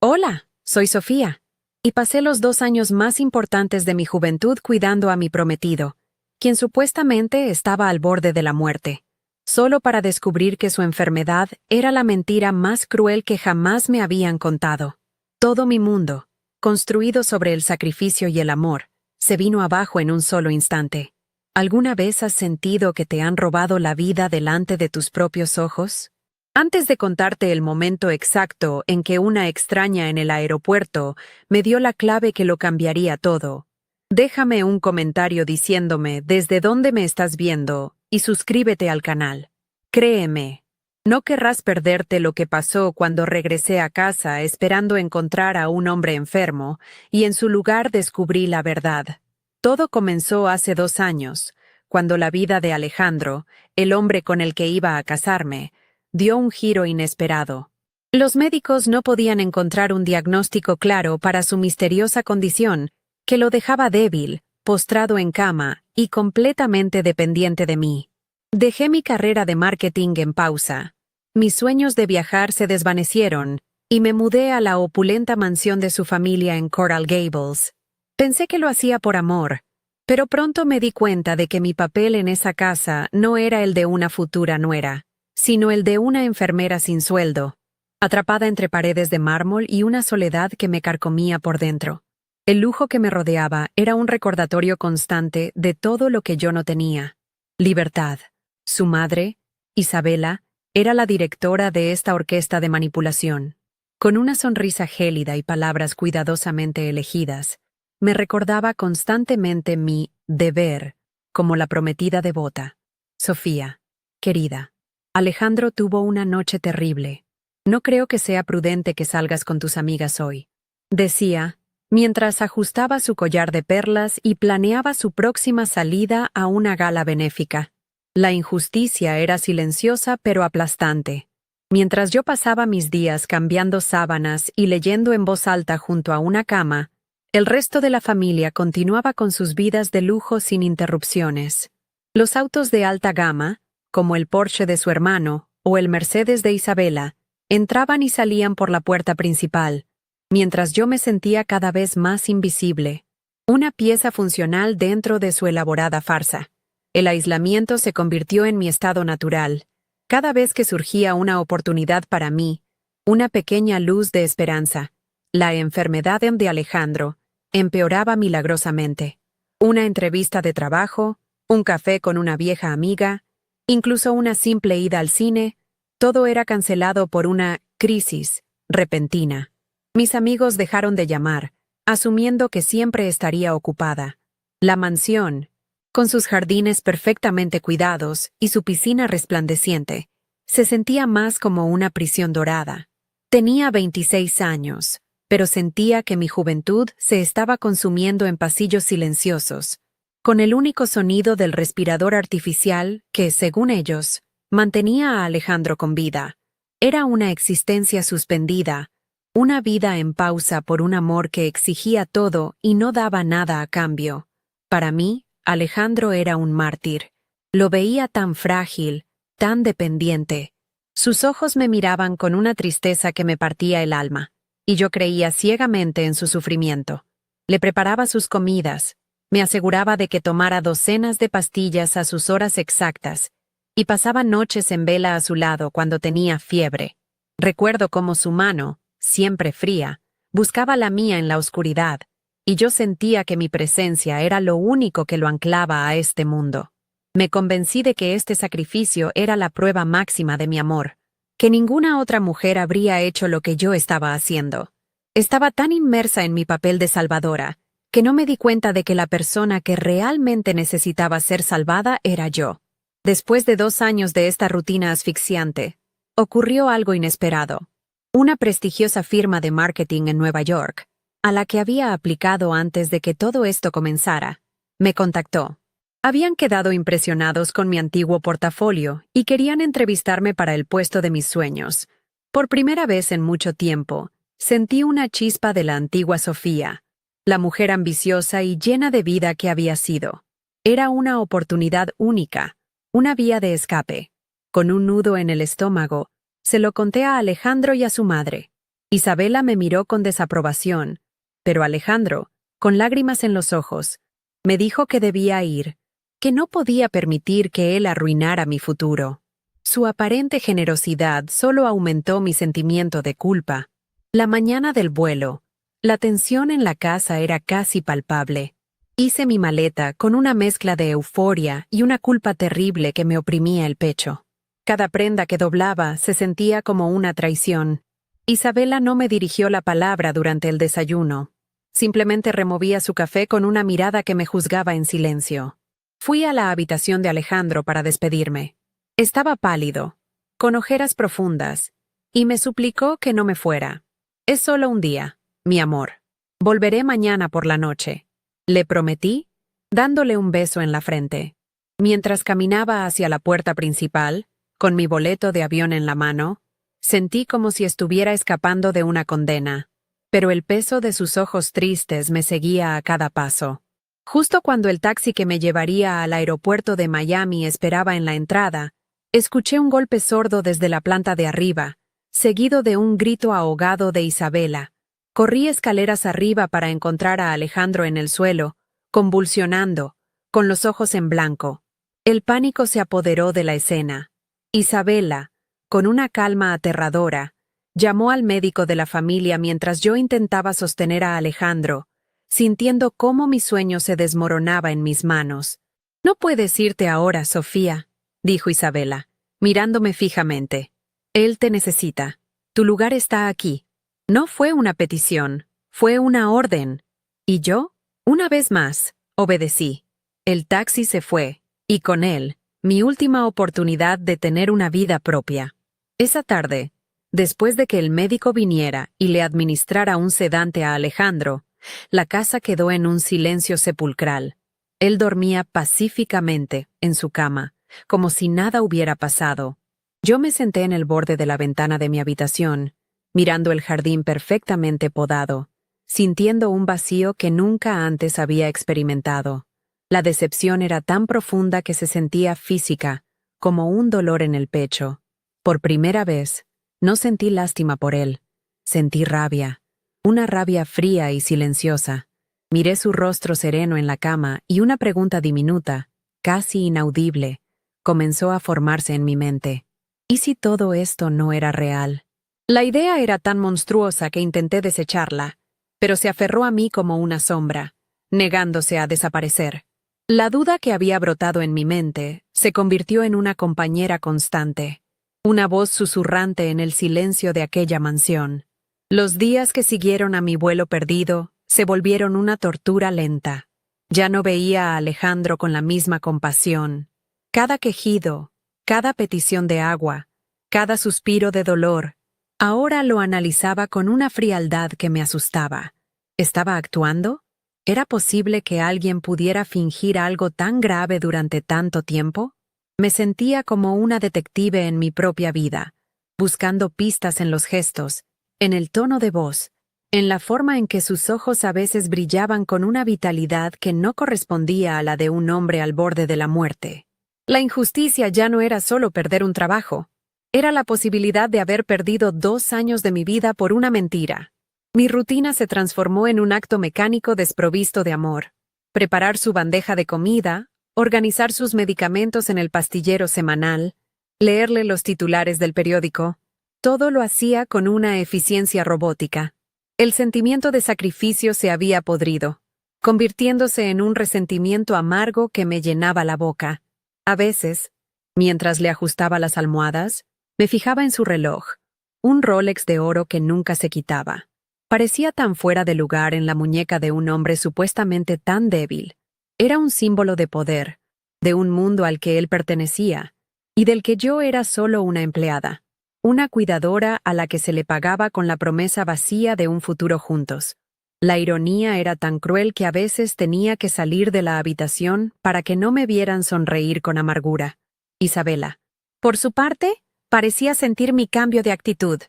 Hola, soy Sofía, y pasé los 2 años más importantes de mi juventud cuidando a mi prometido, quien supuestamente estaba al borde de la muerte, solo para descubrir que su enfermedad era la mentira más cruel que jamás me habían contado. Todo mi mundo, construido sobre el sacrificio y el amor, se vino abajo en un solo instante. ¿Alguna vez has sentido que te han robado la vida delante de tus propios ojos? Antes de contarte el momento exacto en que una extraña en el aeropuerto me dio la clave que lo cambiaría todo, déjame un comentario diciéndome desde dónde me estás viendo y suscríbete al canal. Créeme, no querrás perderte lo que pasó cuando regresé a casa esperando encontrar a un hombre enfermo y en su lugar descubrí la verdad. Todo comenzó hace 2 años, cuando la vida de Alejandro, el hombre con el que iba a casarme, dio un giro inesperado. Los médicos no podían encontrar un diagnóstico claro para su misteriosa condición, que lo dejaba débil, postrado en cama y completamente dependiente de mí. Dejé mi carrera de marketing en pausa. Mis sueños de viajar se desvanecieron y me mudé a la opulenta mansión de su familia en Coral Gables. Pensé que lo hacía por amor, pero pronto me di cuenta de que mi papel en esa casa no era el de una futura nuera, sino el de una enfermera sin sueldo, atrapada entre paredes de mármol y una soledad que me carcomía por dentro. El lujo que me rodeaba era un recordatorio constante de todo lo que yo no tenía. Libertad. Su madre, Isabela, era la directora de esta orquesta de manipulación. Con una sonrisa gélida y palabras cuidadosamente elegidas, me recordaba constantemente mi deber como la prometida devota. Sofía, querida, Alejandro tuvo una noche terrible. No creo que sea prudente que salgas con tus amigas hoy, decía, mientras ajustaba su collar de perlas y planeaba su próxima salida a una gala benéfica. La injusticia era silenciosa pero aplastante. Mientras yo pasaba mis días cambiando sábanas y leyendo en voz alta junto a una cama, el resto de la familia continuaba con sus vidas de lujo sin interrupciones. Los autos de alta gama, como el Porsche de su hermano o el Mercedes de Isabela, entraban y salían por la puerta principal, mientras yo me sentía cada vez más invisible, una pieza funcional dentro de su elaborada farsa. El aislamiento se convirtió en mi estado natural. Cada vez que surgía una oportunidad para mí, una pequeña luz de esperanza, la enfermedad de Alejandro empeoraba milagrosamente. Una entrevista de trabajo, un café con una vieja amiga, incluso una simple ida al cine, todo era cancelado por una crisis repentina. Mis amigos dejaron de llamar, asumiendo que siempre estaría ocupada. La mansión, con sus jardines perfectamente cuidados y su piscina resplandeciente, se sentía más como una prisión dorada. Tenía 26 años, pero sentía que mi juventud se estaba consumiendo en pasillos silenciosos, con el único sonido del respirador artificial que, según ellos, mantenía a Alejandro con vida. Era una existencia suspendida, una vida en pausa por un amor que exigía todo y no daba nada a cambio. Para mí, Alejandro era un mártir. Lo veía tan frágil, tan dependiente. Sus ojos me miraban con una tristeza que me partía el alma, y yo creía ciegamente en su sufrimiento. Le preparaba sus comidas, me aseguraba de que tomara docenas de pastillas a sus horas exactas, y pasaba noches en vela a su lado cuando tenía fiebre. Recuerdo cómo su mano, siempre fría, buscaba la mía en la oscuridad, y yo sentía que mi presencia era lo único que lo anclaba a este mundo. Me convencí de que este sacrificio era la prueba máxima de mi amor, que ninguna otra mujer habría hecho lo que yo estaba haciendo. Estaba tan inmersa en mi papel de salvadora, que no me di cuenta de que la persona que realmente necesitaba ser salvada era yo. Después de 2 años de esta rutina asfixiante, ocurrió algo inesperado. Una prestigiosa firma de marketing en Nueva York, a la que había aplicado antes de que todo esto comenzara, me contactó. Habían quedado impresionados con mi antiguo portafolio y querían entrevistarme para el puesto de mis sueños. Por primera vez en mucho tiempo, sentí una chispa de la antigua Sofía, la mujer ambiciosa y llena de vida que había sido. Era una oportunidad única, una vía de escape. Con un nudo en el estómago, se lo conté a Alejandro y a su madre. Isabela me miró con desaprobación, pero Alejandro, con lágrimas en los ojos, me dijo que debía ir, que no podía permitir que él arruinara mi futuro. Su aparente generosidad solo aumentó mi sentimiento de culpa. La mañana del vuelo, la tensión en la casa era casi palpable. Hice mi maleta con una mezcla de euforia y una culpa terrible que me oprimía el pecho. Cada prenda que doblaba se sentía como una traición. Isabela no me dirigió la palabra durante el desayuno. Simplemente removía su café con una mirada que me juzgaba en silencio. Fui a la habitación de Alejandro para despedirme. Estaba pálido, con ojeras profundas, y me suplicó que no me fuera. Es solo un día, mi amor. Volveré mañana por la noche. Le prometí, dándole un beso en la frente. Mientras caminaba hacia la puerta principal, con mi boleto de avión en la mano, sentí como si estuviera escapando de una condena, pero el peso de sus ojos tristes me seguía a cada paso. Justo cuando el taxi que me llevaría al aeropuerto de Miami esperaba en la entrada, escuché un golpe sordo desde la planta de arriba, seguido de un grito ahogado de Isabela. Corrí escaleras arriba para encontrar a Alejandro en el suelo, convulsionando, con los ojos en blanco. El pánico se apoderó de la escena. Isabela, con una calma aterradora, llamó al médico de la familia mientras yo intentaba sostener a Alejandro, sintiendo cómo mi sueño se desmoronaba en mis manos. «No puedes irte ahora, Sofía», dijo Isabela, mirándome fijamente. «Él te necesita. Tu lugar está aquí». No fue una petición, fue una orden. Y yo, una vez más, obedecí. El taxi se fue, y con él, mi última oportunidad de tener una vida propia. Esa tarde, después de que el médico viniera y le administrara un sedante a Alejandro, la casa quedó en un silencio sepulcral. Él dormía pacíficamente en su cama, como si nada hubiera pasado. Yo me senté en el borde de la ventana de mi habitación, mirando el jardín perfectamente podado, sintiendo un vacío que nunca antes había experimentado. La decepción era tan profunda que se sentía física, como un dolor en el pecho. Por primera vez, no sentí lástima por él. Sentí rabia, una rabia fría y silenciosa. Miré su rostro sereno en la cama y una pregunta diminuta, casi inaudible, comenzó a formarse en mi mente. ¿Y si todo esto no era real? La idea era tan monstruosa que intenté desecharla, pero se aferró a mí como una sombra, negándose a desaparecer. La duda que había brotado en mi mente se convirtió en una compañera constante, una voz susurrante en el silencio de aquella mansión. Los días que siguieron a mi vuelo perdido se volvieron una tortura lenta. Ya no veía a Alejandro con la misma compasión. Cada quejido, cada petición de agua, cada suspiro de dolor, ahora lo analizaba con una frialdad que me asustaba. ¿Estaba actuando? ¿Era posible que alguien pudiera fingir algo tan grave durante tanto tiempo? Me sentía como una detective en mi propia vida, buscando pistas en los gestos, en el tono de voz, en la forma en que sus ojos a veces brillaban con una vitalidad que no correspondía a la de un hombre al borde de la muerte. La injusticia ya no era solo perder un trabajo, era la posibilidad de haber perdido 2 años de mi vida por una mentira. Mi rutina se transformó en un acto mecánico desprovisto de amor. Preparar su bandeja de comida, organizar sus medicamentos en el pastillero semanal, leerle los titulares del periódico, todo lo hacía con una eficiencia robótica. El sentimiento de sacrificio se había podrido, convirtiéndose en un resentimiento amargo que me llenaba la boca. A veces, mientras le ajustaba las almohadas, me fijaba en su reloj, un Rolex de oro que nunca se quitaba. Parecía tan fuera de lugar en la muñeca de un hombre supuestamente tan débil. Era un símbolo de poder, de un mundo al que él pertenecía, y del que yo era solo una empleada, una cuidadora a la que se le pagaba con la promesa vacía de un futuro juntos. La ironía era tan cruel que a veces tenía que salir de la habitación para que no me vieran sonreír con amargura. Isabela, por su parte, parecía sentir mi cambio de actitud.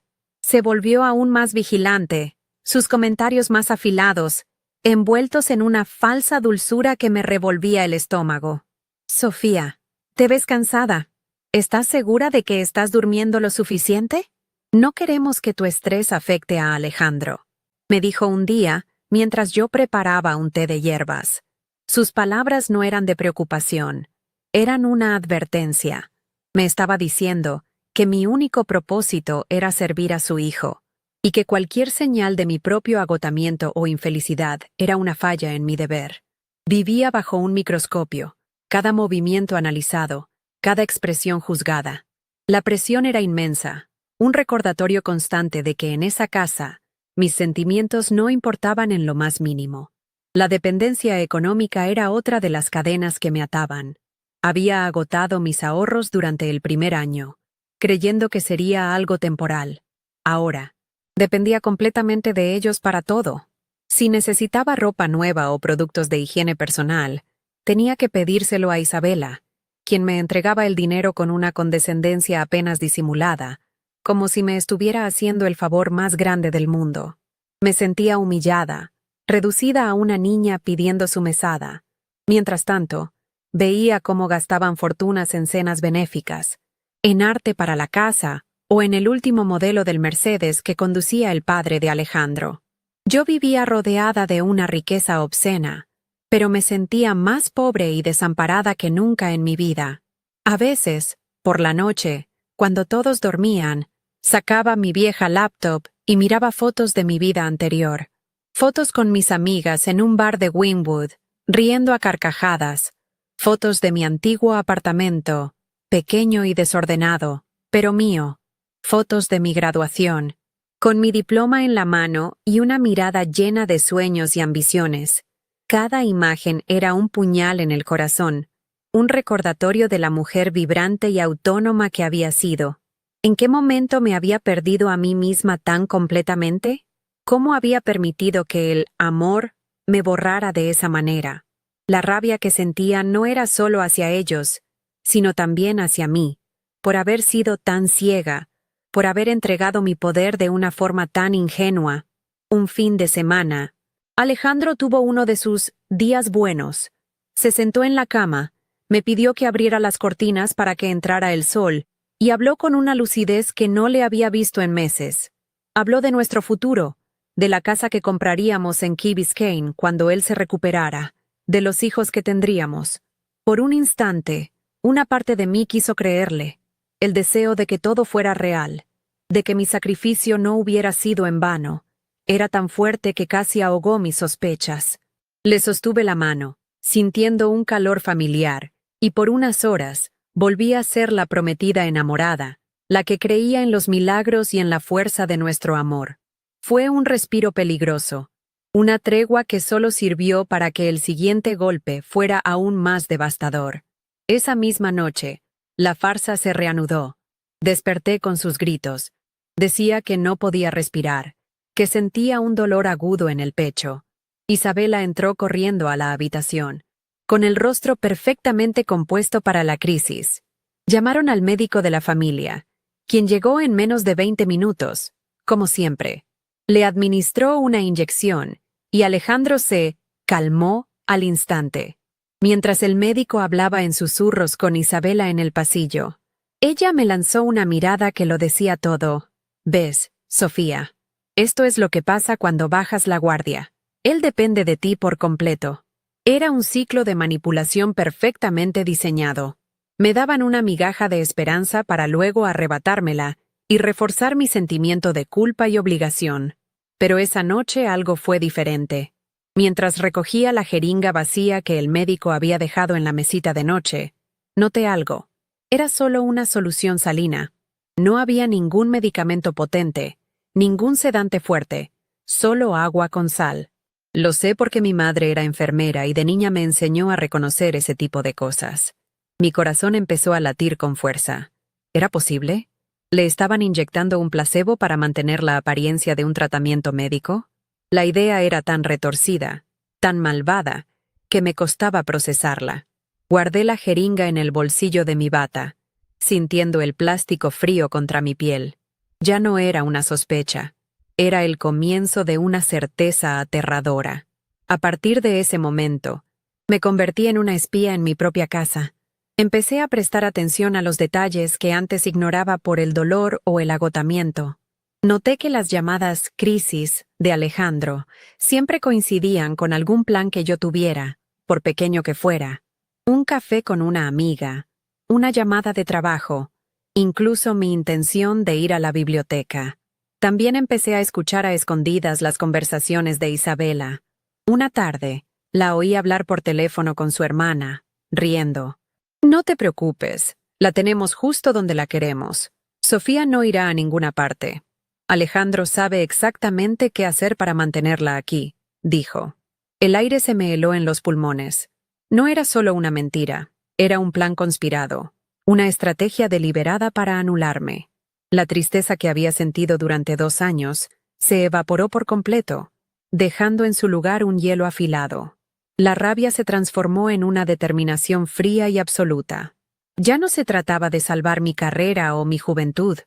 Se volvió aún más vigilante, sus comentarios más afilados, envueltos en una falsa dulzura que me revolvía el estómago. «Sofía, te ves cansada. ¿Estás segura de que estás durmiendo lo suficiente?», No queremos que tu estrés afecte a Alejandro, me dijo un día mientras yo preparaba un té de hierbas. Sus palabras no eran de preocupación, eran una advertencia. Me estaba diciendo que mi único propósito era servir a su hijo, y que cualquier señal de mi propio agotamiento o infelicidad era una falla en mi deber. Vivía bajo un microscopio, cada movimiento analizado, cada expresión juzgada. La presión era inmensa, un recordatorio constante de que en esa casa, mis sentimientos no importaban en lo más mínimo. La dependencia económica era otra de las cadenas que me ataban. Había agotado mis ahorros durante el primer año, creyendo que sería algo temporal. Ahora, dependía completamente de ellos para todo. Si necesitaba ropa nueva o productos de higiene personal, tenía que pedírselo a Isabela, quien me entregaba el dinero con una condescendencia apenas disimulada, como si me estuviera haciendo el favor más grande del mundo. Me sentía humillada, reducida a una niña pidiendo su mesada. Mientras tanto, veía cómo gastaban fortunas en cenas benéficas, en arte para la casa o en el último modelo del Mercedes que conducía el padre de Alejandro. Yo vivía rodeada de una riqueza obscena, pero me sentía más pobre y desamparada que nunca en mi vida. A veces, por la noche, cuando todos dormían, sacaba mi vieja laptop y miraba fotos de mi vida anterior. Fotos con mis amigas en un bar de Wynwood, riendo a carcajadas. Fotos de mi antiguo apartamento, pequeño y desordenado, pero mío. Fotos de mi graduación, con mi diploma en la mano y una mirada llena de sueños y ambiciones. Cada imagen era un puñal en el corazón, un recordatorio de la mujer vibrante y autónoma que había sido. ¿En qué momento me había perdido a mí misma tan completamente? ¿Cómo había permitido que el amor me borrara de esa manera? La rabia que sentía no era solo hacia ellos, sino también hacia mí, por haber sido tan ciega, por haber entregado mi poder de una forma tan ingenua. Un fin de semana, Alejandro tuvo uno de sus días buenos. Se sentó en la cama, me pidió que abriera las cortinas para que entrara el sol, y habló con una lucidez que no le había visto en meses. Habló de nuestro futuro, de la casa que compraríamos en Key Biscayne cuando él se recuperara, de los hijos que tendríamos. Por un instante, una parte de mí quiso creerle, el deseo de que todo fuera real, de que mi sacrificio no hubiera sido en vano. Era tan fuerte que casi ahogó mis sospechas. Le sostuve la mano, sintiendo un calor familiar, y por unas horas volví a ser la prometida enamorada, la que creía en los milagros y en la fuerza de nuestro amor. Fue un respiro peligroso, una tregua que solo sirvió para que el siguiente golpe fuera aún más devastador. Esa misma noche, la farsa se reanudó. Desperté con sus gritos. Decía que no podía respirar, que sentía un dolor agudo en el pecho. Isabela entró corriendo a la habitación, con el rostro perfectamente compuesto para la crisis. Llamaron al médico de la familia, quien llegó en menos de 20 minutos, como siempre. Le administró una inyección, y Alejandro se calmó al instante, mientras el médico hablaba en susurros con Isabela en el pasillo. Ella me lanzó una mirada que lo decía todo. «¿Ves, Sofía? Esto es lo que pasa cuando bajas la guardia. Él depende de ti por completo». Era un ciclo de manipulación perfectamente diseñado. Me daban una migaja de esperanza para luego arrebatármela y reforzar mi sentimiento de culpa y obligación. Pero esa noche algo fue diferente. Mientras recogía la jeringa vacía que el médico había dejado en la mesita de noche, noté algo. Era solo una solución salina. No había ningún medicamento potente, ningún sedante fuerte, solo agua con sal. Lo sé porque mi madre era enfermera y de niña me enseñó a reconocer ese tipo de cosas. Mi corazón empezó a latir con fuerza. ¿Era posible? ¿Le estaban inyectando un placebo para mantener la apariencia de un tratamiento médico? La idea era tan retorcida, tan malvada, que me costaba procesarla. Guardé la jeringa en el bolsillo de mi bata, sintiendo el plástico frío contra mi piel. Ya no era una sospecha. Era el comienzo de una certeza aterradora. A partir de ese momento, me convertí en una espía en mi propia casa. Empecé a prestar atención a los detalles que antes ignoraba por el dolor o el agotamiento. Noté que las llamadas crisis de Alejandro siempre coincidían con algún plan que yo tuviera, por pequeño que fuera. Un café con una amiga, una llamada de trabajo, incluso mi intención de ir a la biblioteca. También empecé a escuchar a escondidas las conversaciones de Isabela. Una tarde, la oí hablar por teléfono con su hermana, riendo. No te preocupes, la tenemos justo donde la queremos. Sofía no irá a ninguna parte. Alejandro sabe exactamente qué hacer para mantenerla aquí, dijo. El aire se me heló en los pulmones. No era solo una mentira, era un plan conspirado, una estrategia deliberada para anularme. La tristeza que había sentido durante 2 años se evaporó por completo, dejando en su lugar un hielo afilado. La rabia se transformó en una determinación fría y absoluta. Ya no se trataba de salvar mi carrera o mi juventud,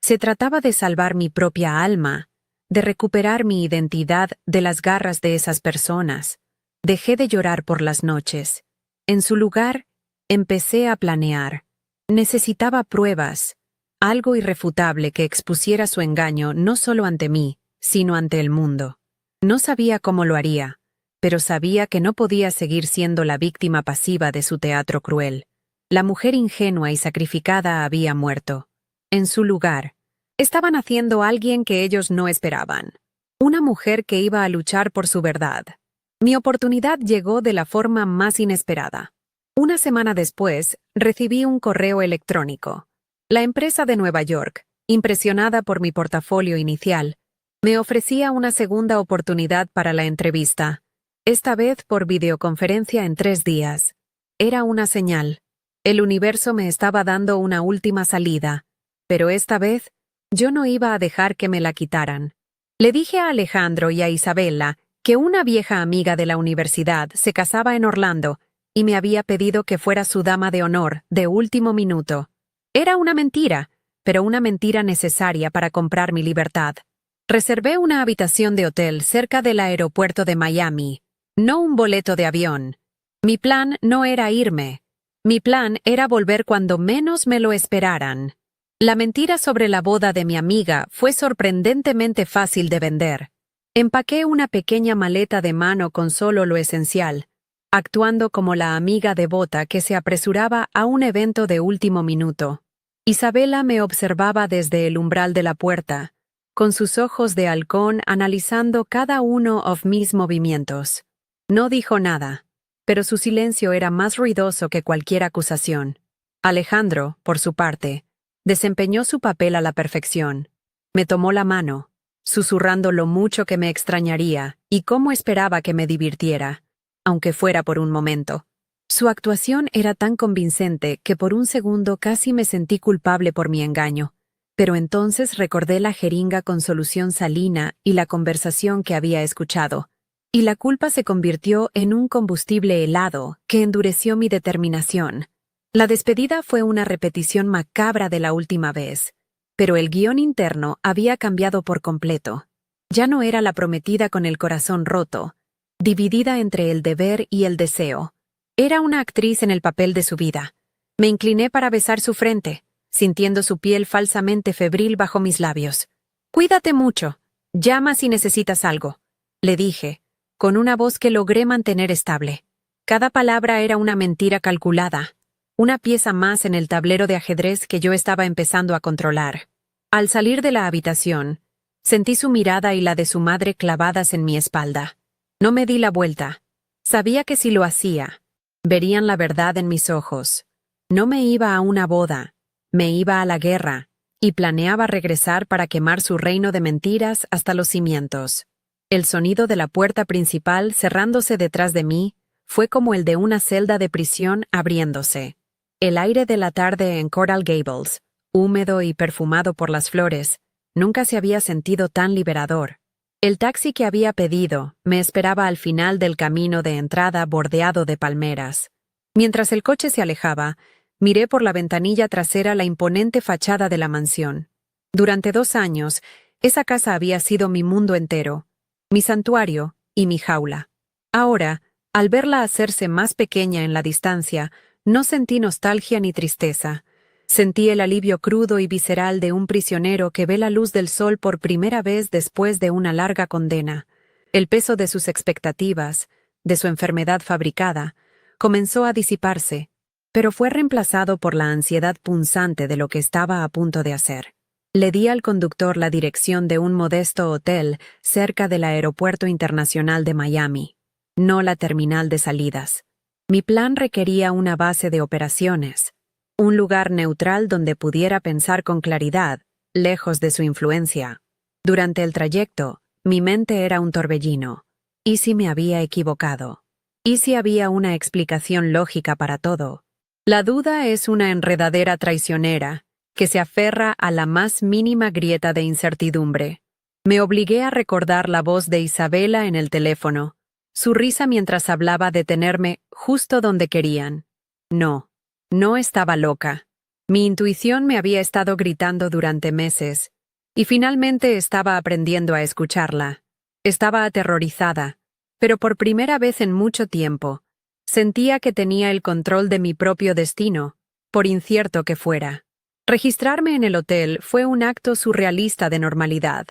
se trataba de salvar mi propia alma, de recuperar mi identidad de las garras de esas personas. Dejé de llorar por las noches. En su lugar, empecé a planear. Necesitaba pruebas, algo irrefutable que expusiera su engaño no solo ante mí, sino ante el mundo. No sabía cómo lo haría, pero sabía que no podía seguir siendo la víctima pasiva de su teatro cruel. La mujer ingenua y sacrificada había muerto. En su lugar, estaban haciendo a alguien que ellos no esperaban. Una mujer que iba a luchar por su verdad. Mi oportunidad llegó de la forma más inesperada. Una semana después, recibí un correo electrónico. La empresa de Nueva York, impresionada por mi portafolio inicial, me ofrecía una segunda oportunidad para la entrevista, esta vez por videoconferencia en 3 días. Era una señal. El universo me estaba dando una última salida, pero esta vez yo no iba a dejar que me la quitaran. Le dije a Alejandro y a Isabela que una vieja amiga de la universidad se casaba en Orlando y me había pedido que fuera su dama de honor de último minuto. Era una mentira, pero una mentira necesaria para comprar mi libertad. Reservé una habitación de hotel cerca del aeropuerto de Miami, no un boleto de avión. Mi plan no era irme. Mi plan era volver cuando menos me lo esperaran. La mentira sobre la boda de mi amiga fue sorprendentemente fácil de vender. Empaqué una pequeña maleta de mano con solo lo esencial, actuando como la amiga devota que se apresuraba a un evento de último minuto. Isabela me observaba desde el umbral de la puerta, con sus ojos de halcón analizando cada uno de mis movimientos. No dijo nada, pero su silencio era más ruidoso que cualquier acusación. Alejandro, por su parte, desempeñó su papel a la perfección. Me tomó la mano, susurrando lo mucho que me extrañaría y cómo esperaba que me divirtiera, aunque fuera por un momento. Su actuación era tan convincente que por un segundo casi me sentí culpable por mi engaño, pero entonces recordé la jeringa con solución salina y la conversación que había escuchado, y la culpa se convirtió en un combustible helado que endureció mi determinación. La despedida fue una repetición macabra de la última vez, pero el guión interno había cambiado por completo. Ya no era la prometida con el corazón roto, dividida entre el deber y el deseo. Era una actriz en el papel de su vida. Me incliné para besar su frente, sintiendo su piel falsamente febril bajo mis labios. «Cuídate mucho. Llama si necesitas algo», le dije, con una voz que logré mantener estable. Cada palabra era una mentira calculada, una pieza más en el tablero de ajedrez que yo estaba empezando a controlar. Al salir de la habitación, sentí su mirada y la de su madre clavadas en mi espalda. No me di la vuelta. Sabía que si lo hacía, verían la verdad en mis ojos. No me iba a una boda, me iba a la guerra, y planeaba regresar para quemar su reino de mentiras hasta los cimientos. El sonido de la puerta principal cerrándose detrás de mí fue como el de una celda de prisión abriéndose. El aire de la tarde en Coral Gables, húmedo y perfumado por las flores, nunca se había sentido tan liberador. El taxi que había pedido me esperaba al final del camino de entrada bordeado de palmeras. Mientras el coche se alejaba, miré por la ventanilla trasera la imponente fachada de la mansión. Durante 2 años, esa casa había sido mi mundo entero, mi santuario y mi jaula. Ahora, al verla hacerse más pequeña en la distancia, No sentí nostalgia ni tristeza. Sentí el alivio crudo y visceral de un prisionero que ve la luz del sol por primera vez después de una larga condena. El peso de sus expectativas, de su enfermedad fabricada, comenzó a disiparse, pero fue reemplazado por la ansiedad punzante de lo que estaba a punto de hacer. Le di al conductor la dirección de un modesto hotel cerca del Aeropuerto Internacional de Miami, no la terminal de salidas. Mi plan requería una base de operaciones, un lugar neutral donde pudiera pensar con claridad, lejos de su influencia. Durante el trayecto, mi mente era un torbellino. ¿Y si me había equivocado? ¿Y si había una explicación lógica para todo? La duda es una enredadera traicionera que se aferra a la más mínima grieta de incertidumbre. Me obligué a recordar la voz de Isabela en el teléfono, su risa mientras hablaba de tenerme justo donde querían. No estaba loca. Mi intuición me había estado gritando durante meses, y finalmente estaba aprendiendo a escucharla. Estaba aterrorizada, pero por primera vez en mucho tiempo, sentía que tenía el control de mi propio destino, por incierto que fuera. Registrarme en el hotel fue un acto surrealista de normalidad.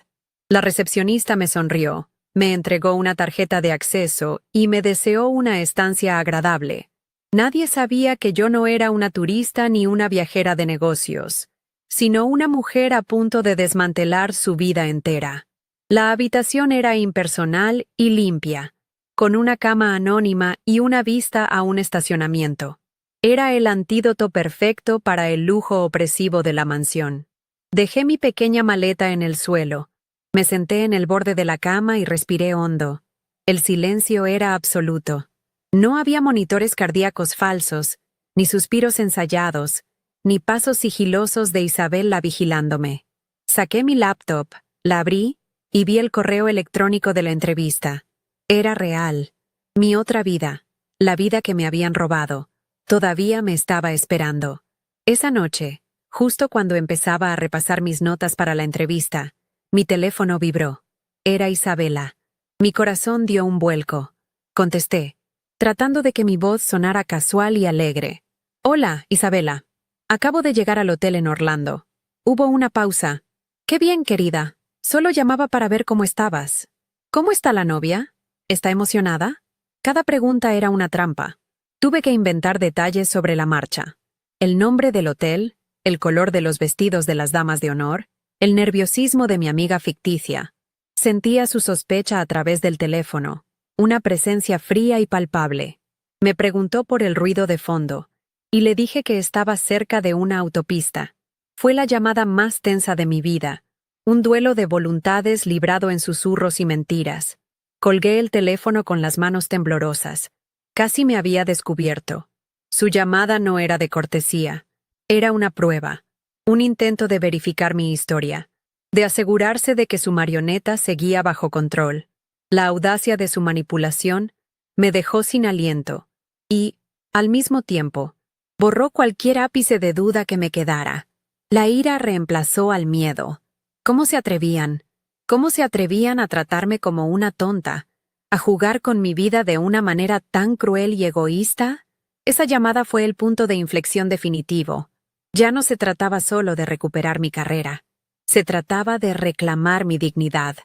La recepcionista me sonrió, me entregó una tarjeta de acceso y me deseó una estancia agradable. Nadie sabía que yo no era una turista ni una viajera de negocios, sino una mujer a punto de desmantelar su vida entera. La habitación era impersonal y limpia, con una cama anónima y una vista a un estacionamiento. Era el antídoto perfecto para el lujo opresivo de la mansión. Dejé mi pequeña maleta en el suelo, me senté en el borde de la cama y respiré hondo. El silencio era absoluto. No había monitores cardíacos falsos, ni suspiros ensayados, ni pasos sigilosos de Isabela vigilándome. Saqué mi laptop, la abrí y vi el correo electrónico de la entrevista. Era real. Mi otra vida, la vida que me habían robado, todavía me estaba esperando. Esa noche, justo cuando empezaba a repasar mis notas para la entrevista, mi teléfono vibró. Era Isabela. Mi corazón dio un vuelco. Contesté, tratando de que mi voz sonara casual y alegre. Hola, Isabela. Acabo de llegar al hotel en Orlando. Hubo una pausa. Qué bien, querida. Solo llamaba para ver cómo estabas. ¿Cómo está la novia? ¿Está emocionada? Cada pregunta era una trampa. Tuve que inventar detalles sobre la marcha. El nombre del hotel, el color de los vestidos de las damas de honor, el nerviosismo de mi amiga ficticia. Sentía su sospecha a través del teléfono, una presencia fría y palpable. Me preguntó por el ruido de fondo, y le dije que estaba cerca de una autopista. Fue la llamada más tensa de mi vida, un duelo de voluntades librado en susurros y mentiras. Colgué el teléfono con las manos temblorosas. Casi me había descubierto. Su llamada no era de cortesía. Era una prueba, un intento de verificar mi historia, de asegurarse de que su marioneta seguía bajo control. La audacia de su manipulación me dejó sin aliento y, al mismo tiempo, borró cualquier ápice de duda que me quedara. La ira reemplazó al miedo. ¿Cómo se atrevían? ¿Cómo se atrevían a tratarme como una tonta? ¿A jugar con mi vida de una manera tan cruel y egoísta? Esa llamada fue el punto de inflexión definitivo. Ya no se trataba solo de recuperar mi carrera. Se trataba de reclamar mi dignidad.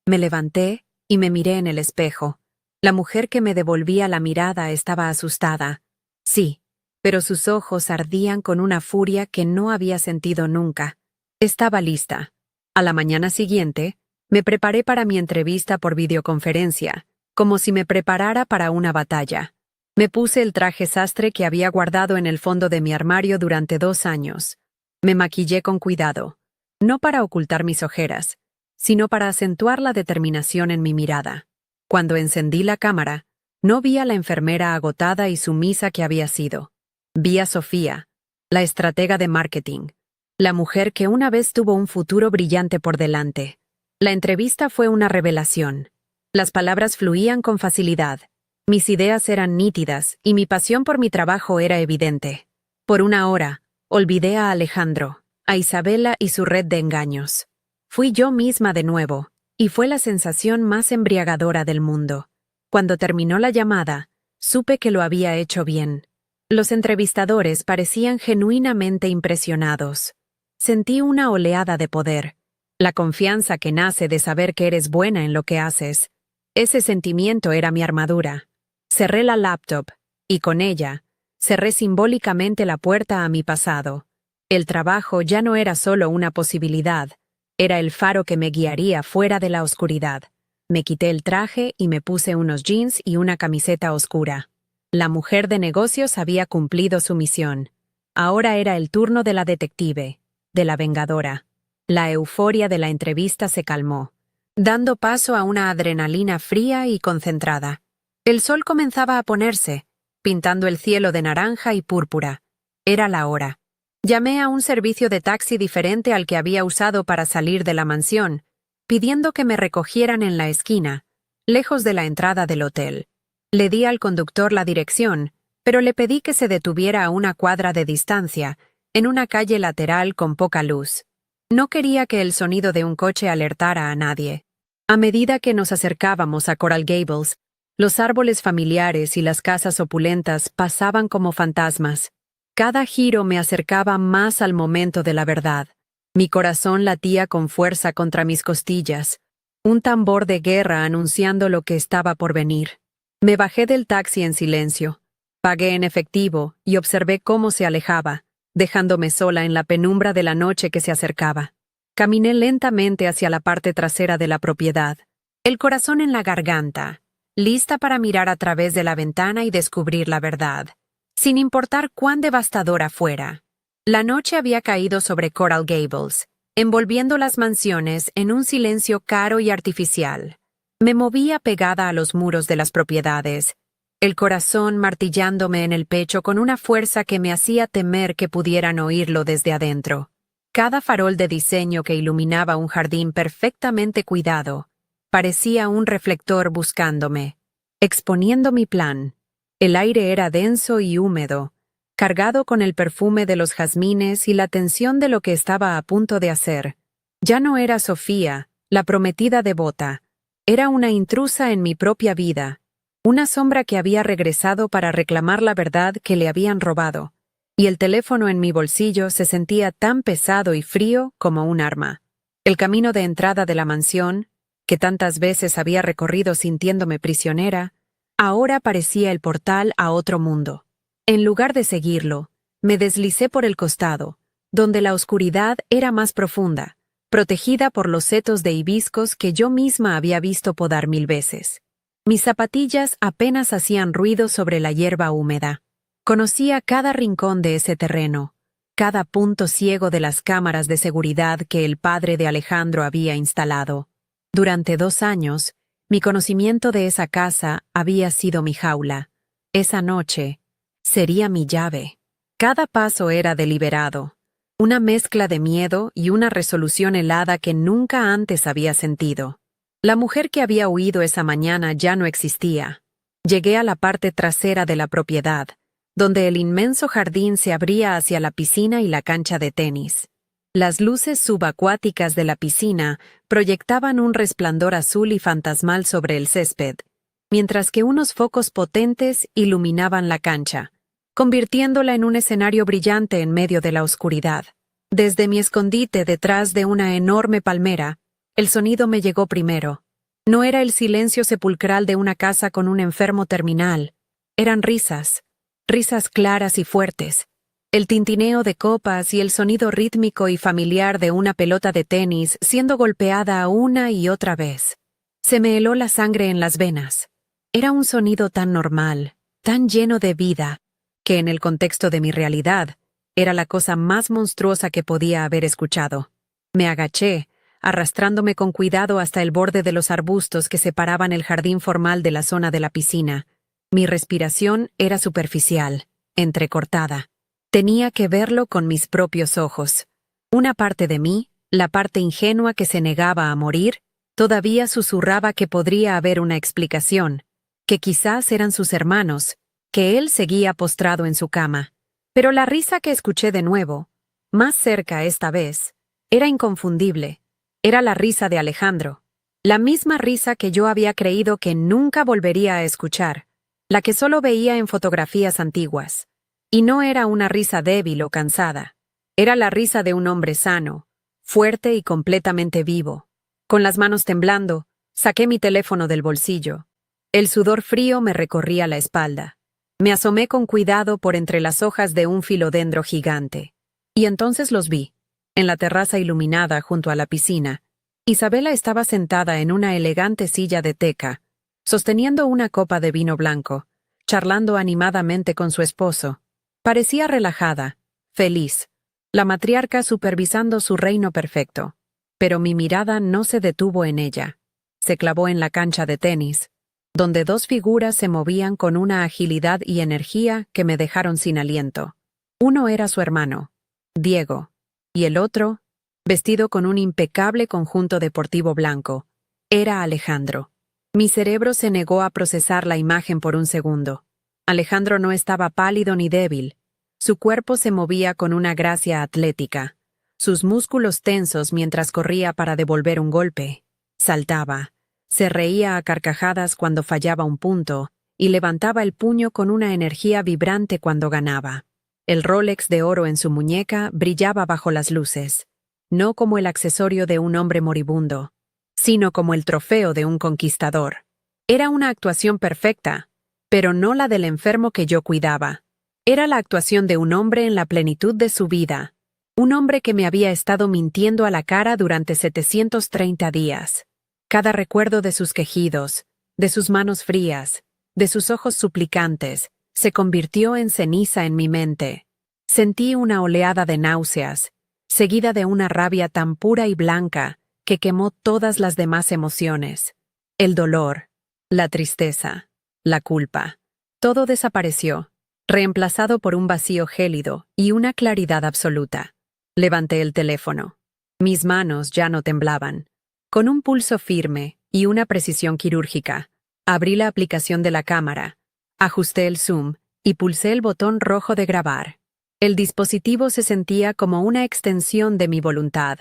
Me levanté y me miré en el espejo. La mujer que me devolvía la mirada estaba asustada. Sí, pero sus ojos ardían con una furia que no había sentido nunca. Estaba lista. A la mañana siguiente, me preparé para mi entrevista por videoconferencia, como si me preparara para una batalla. Me puse el traje sastre que había guardado en el fondo de mi armario durante 2 años. Me maquillé con cuidado, no para ocultar mis ojeras, sino para acentuar la determinación en mi mirada. Cuando encendí la cámara, no vi a la enfermera agotada y sumisa que había sido. Vi a Sofía, la estratega de marketing, la mujer que una vez tuvo un futuro brillante por delante. La entrevista fue una revelación. Las palabras fluían con facilidad. Mis ideas eran nítidas y mi pasión por mi trabajo era evidente. Por una hora, olvidé a Alejandro, a Isabela y su red de engaños. Fui yo misma de nuevo, y fue la sensación más embriagadora del mundo. Cuando terminó la llamada, supe que lo había hecho bien. Los entrevistadores parecían genuinamente impresionados. Sentí una oleada de poder, la confianza que nace de saber que eres buena en lo que haces. Ese sentimiento era mi armadura. Cerré la laptop, y con ella, cerré simbólicamente la puerta a mi pasado. El trabajo ya no era solo una posibilidad, era el faro que me guiaría fuera de la oscuridad. Me quité el traje y me puse unos jeans y una camiseta oscura. La mujer de negocios había cumplido su misión. Ahora era el turno de la detective, de la vengadora. La euforia de la entrevista se calmó, dando paso a una adrenalina fría y concentrada. El sol comenzaba a ponerse, pintando el cielo de naranja y púrpura. Era la hora. Llamé a un servicio de taxi diferente al que había usado para salir de la mansión, pidiendo que me recogieran en la esquina, lejos de la entrada del hotel. Le di al conductor la dirección, pero le pedí que se detuviera a una cuadra de distancia, en una calle lateral con poca luz. No quería que el sonido de un coche alertara a nadie. A medida que nos acercábamos a Coral Gables, los árboles familiares y las casas opulentas pasaban como fantasmas. Cada giro me acercaba más al momento de la verdad. Mi corazón latía con fuerza contra mis costillas, un tambor de guerra anunciando lo que estaba por venir. Me bajé del taxi en silencio, pagué en efectivo y observé cómo se alejaba, dejándome sola en la penumbra de la noche que se acercaba. Caminé lentamente hacia la parte trasera de la propiedad, el corazón en la garganta, lista para mirar a través de la ventana y descubrir la verdad, sin importar cuán devastadora fuera. La noche había caído sobre Coral Gables, envolviendo las mansiones en un silencio caro y artificial. Me movía pegada a los muros de las propiedades, el corazón martillándome en el pecho con una fuerza que me hacía temer que pudieran oírlo desde adentro. Cada farol de diseño que iluminaba un jardín perfectamente cuidado parecía un reflector buscándome, exponiendo mi plan. El aire era denso y húmedo, cargado con el perfume de los jazmines y la tensión de lo que estaba a punto de hacer. Ya no era Sofía, la prometida devota. Era una intrusa en mi propia vida, una sombra que había regresado para reclamar la verdad que le habían robado, y el teléfono en mi bolsillo se sentía tan pesado y frío como un arma. El camino de entrada de la mansión, que tantas veces había recorrido sintiéndome prisionera, ahora parecía el portal a otro mundo. En lugar de seguirlo, me deslicé por el costado, donde la oscuridad era más profunda, protegida por los setos de hibiscos que yo misma había visto podar 1000 veces. Mis zapatillas apenas hacían ruido sobre la hierba húmeda. Conocía cada rincón de ese terreno, cada punto ciego de las cámaras de seguridad que el padre de Alejandro había instalado. Durante 2 años, mi conocimiento de esa casa había sido mi jaula. Esa noche sería mi llave. Cada paso era deliberado, una mezcla de miedo y una resolución helada que nunca antes había sentido. La mujer que había huido esa mañana ya no existía. Llegué a la parte trasera de la propiedad, donde el inmenso jardín se abría hacia la piscina y la cancha de tenis. Las luces subacuáticas de la piscina proyectaban un resplandor azul y fantasmal sobre el césped, mientras que unos focos potentes iluminaban la cancha, convirtiéndola en un escenario brillante en medio de la oscuridad. Desde mi escondite detrás de una enorme palmera, el sonido me llegó primero. No era el silencio sepulcral de una casa con un enfermo terminal. Eran risas, risas claras y fuertes. El tintineo de copas y el sonido rítmico y familiar de una pelota de tenis siendo golpeada una y otra vez. Se me heló la sangre en las venas. Era un sonido tan normal, tan lleno de vida, que en el contexto de mi realidad, era la cosa más monstruosa que podía haber escuchado. Me agaché, arrastrándome con cuidado hasta el borde de los arbustos que separaban el jardín formal de la zona de la piscina. Mi respiración era superficial, entrecortada. Tenía que verlo con mis propios ojos. Una parte de mí, la parte ingenua que se negaba a morir, todavía susurraba que podría haber una explicación, que quizás eran sus hermanos, que él seguía postrado en su cama. Pero la risa que escuché de nuevo, más cerca esta vez, era inconfundible. Era la risa de Alejandro. La misma risa que yo había creído que nunca volvería a escuchar, la que solo veía en fotografías antiguas. Y no era una risa débil o cansada. Era la risa de un hombre sano, fuerte y completamente vivo. Con las manos temblando, saqué mi teléfono del bolsillo. El sudor frío me recorría la espalda. Me asomé con cuidado por entre las hojas de un filodendro gigante. Y entonces los vi, en la terraza iluminada junto a la piscina. Isabela estaba sentada en una elegante silla de teca, sosteniendo una copa de vino blanco, charlando animadamente con su esposo. Parecía relajada, feliz, la matriarca supervisando su reino perfecto. Pero mi mirada no se detuvo en ella. Se clavó en la cancha de tenis, donde dos figuras se movían con una agilidad y energía que me dejaron sin aliento. Uno era su hermano, Diego, y el otro, vestido con un impecable conjunto deportivo blanco, era Alejandro. Mi cerebro se negó a procesar la imagen por un segundo. Alejandro no estaba pálido ni débil. Su cuerpo se movía con una gracia atlética. Sus músculos tensos mientras corría para devolver un golpe. Saltaba. Se reía a carcajadas cuando fallaba un punto y levantaba el puño con una energía vibrante cuando ganaba. El Rolex de oro en su muñeca brillaba bajo las luces, no como el accesorio de un hombre moribundo, sino como el trofeo de un conquistador. Era una actuación perfecta, pero no la del enfermo que yo cuidaba. Era la actuación de un hombre en la plenitud de su vida, un hombre que me había estado mintiendo a la cara durante 730 días. Cada recuerdo de sus quejidos, de sus manos frías, de sus ojos suplicantes, se convirtió en ceniza en mi mente. Sentí una oleada de náuseas, seguida de una rabia tan pura y blanca que quemó todas las demás emociones. El dolor, la tristeza, la culpa. Todo desapareció, reemplazado por un vacío gélido y una claridad absoluta. Levanté el teléfono. Mis manos ya no temblaban. Con un pulso firme y una precisión quirúrgica, abrí la aplicación de la cámara, ajusté el zoom y pulsé el botón rojo de grabar. El dispositivo se sentía como una extensión de mi voluntad,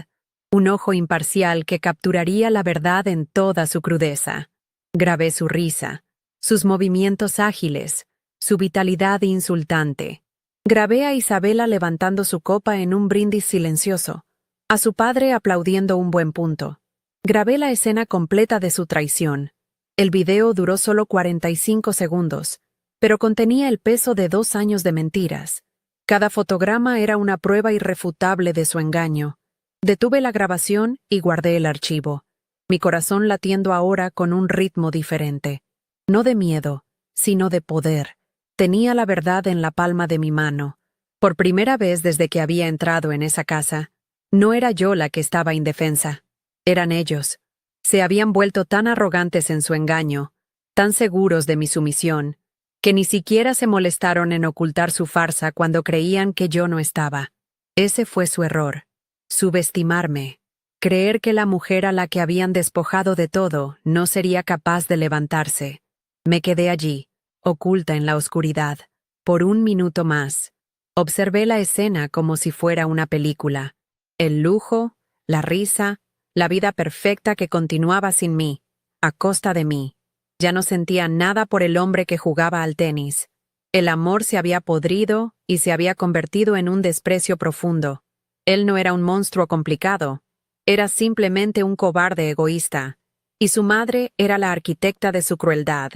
un ojo imparcial que capturaría la verdad en toda su crudeza. Grabé su risa, sus movimientos ágiles, su vitalidad insultante. Grabé a Isabela levantando su copa en un brindis silencioso, a su padre aplaudiendo un buen punto. Grabé la escena completa de su traición. El video duró solo 45 segundos, pero contenía el peso de 2 años de mentiras. Cada fotograma era una prueba irrefutable de su engaño. Detuve la grabación y guardé el archivo, mi corazón latiendo ahora con un ritmo diferente. No de miedo, sino de poder. Tenía la verdad en la palma de mi mano. Por primera vez desde que había entrado en esa casa, no era yo la que estaba indefensa. Eran ellos. Se habían vuelto tan arrogantes en su engaño, tan seguros de mi sumisión, que ni siquiera se molestaron en ocultar su farsa cuando creían que yo no estaba. Ese fue su error. Subestimarme. Creer que la mujer a la que habían despojado de todo no sería capaz de levantarse. Me quedé allí, oculta en la oscuridad, por un minuto más. Observé la escena como si fuera una película. El lujo, la risa, la vida perfecta que continuaba sin mí, a costa de mí. Ya no sentía nada por el hombre que jugaba al tenis. El amor se había podrido y se había convertido en un desprecio profundo. Él no era un monstruo complicado, era simplemente un cobarde egoísta, y su madre era la arquitecta de su crueldad.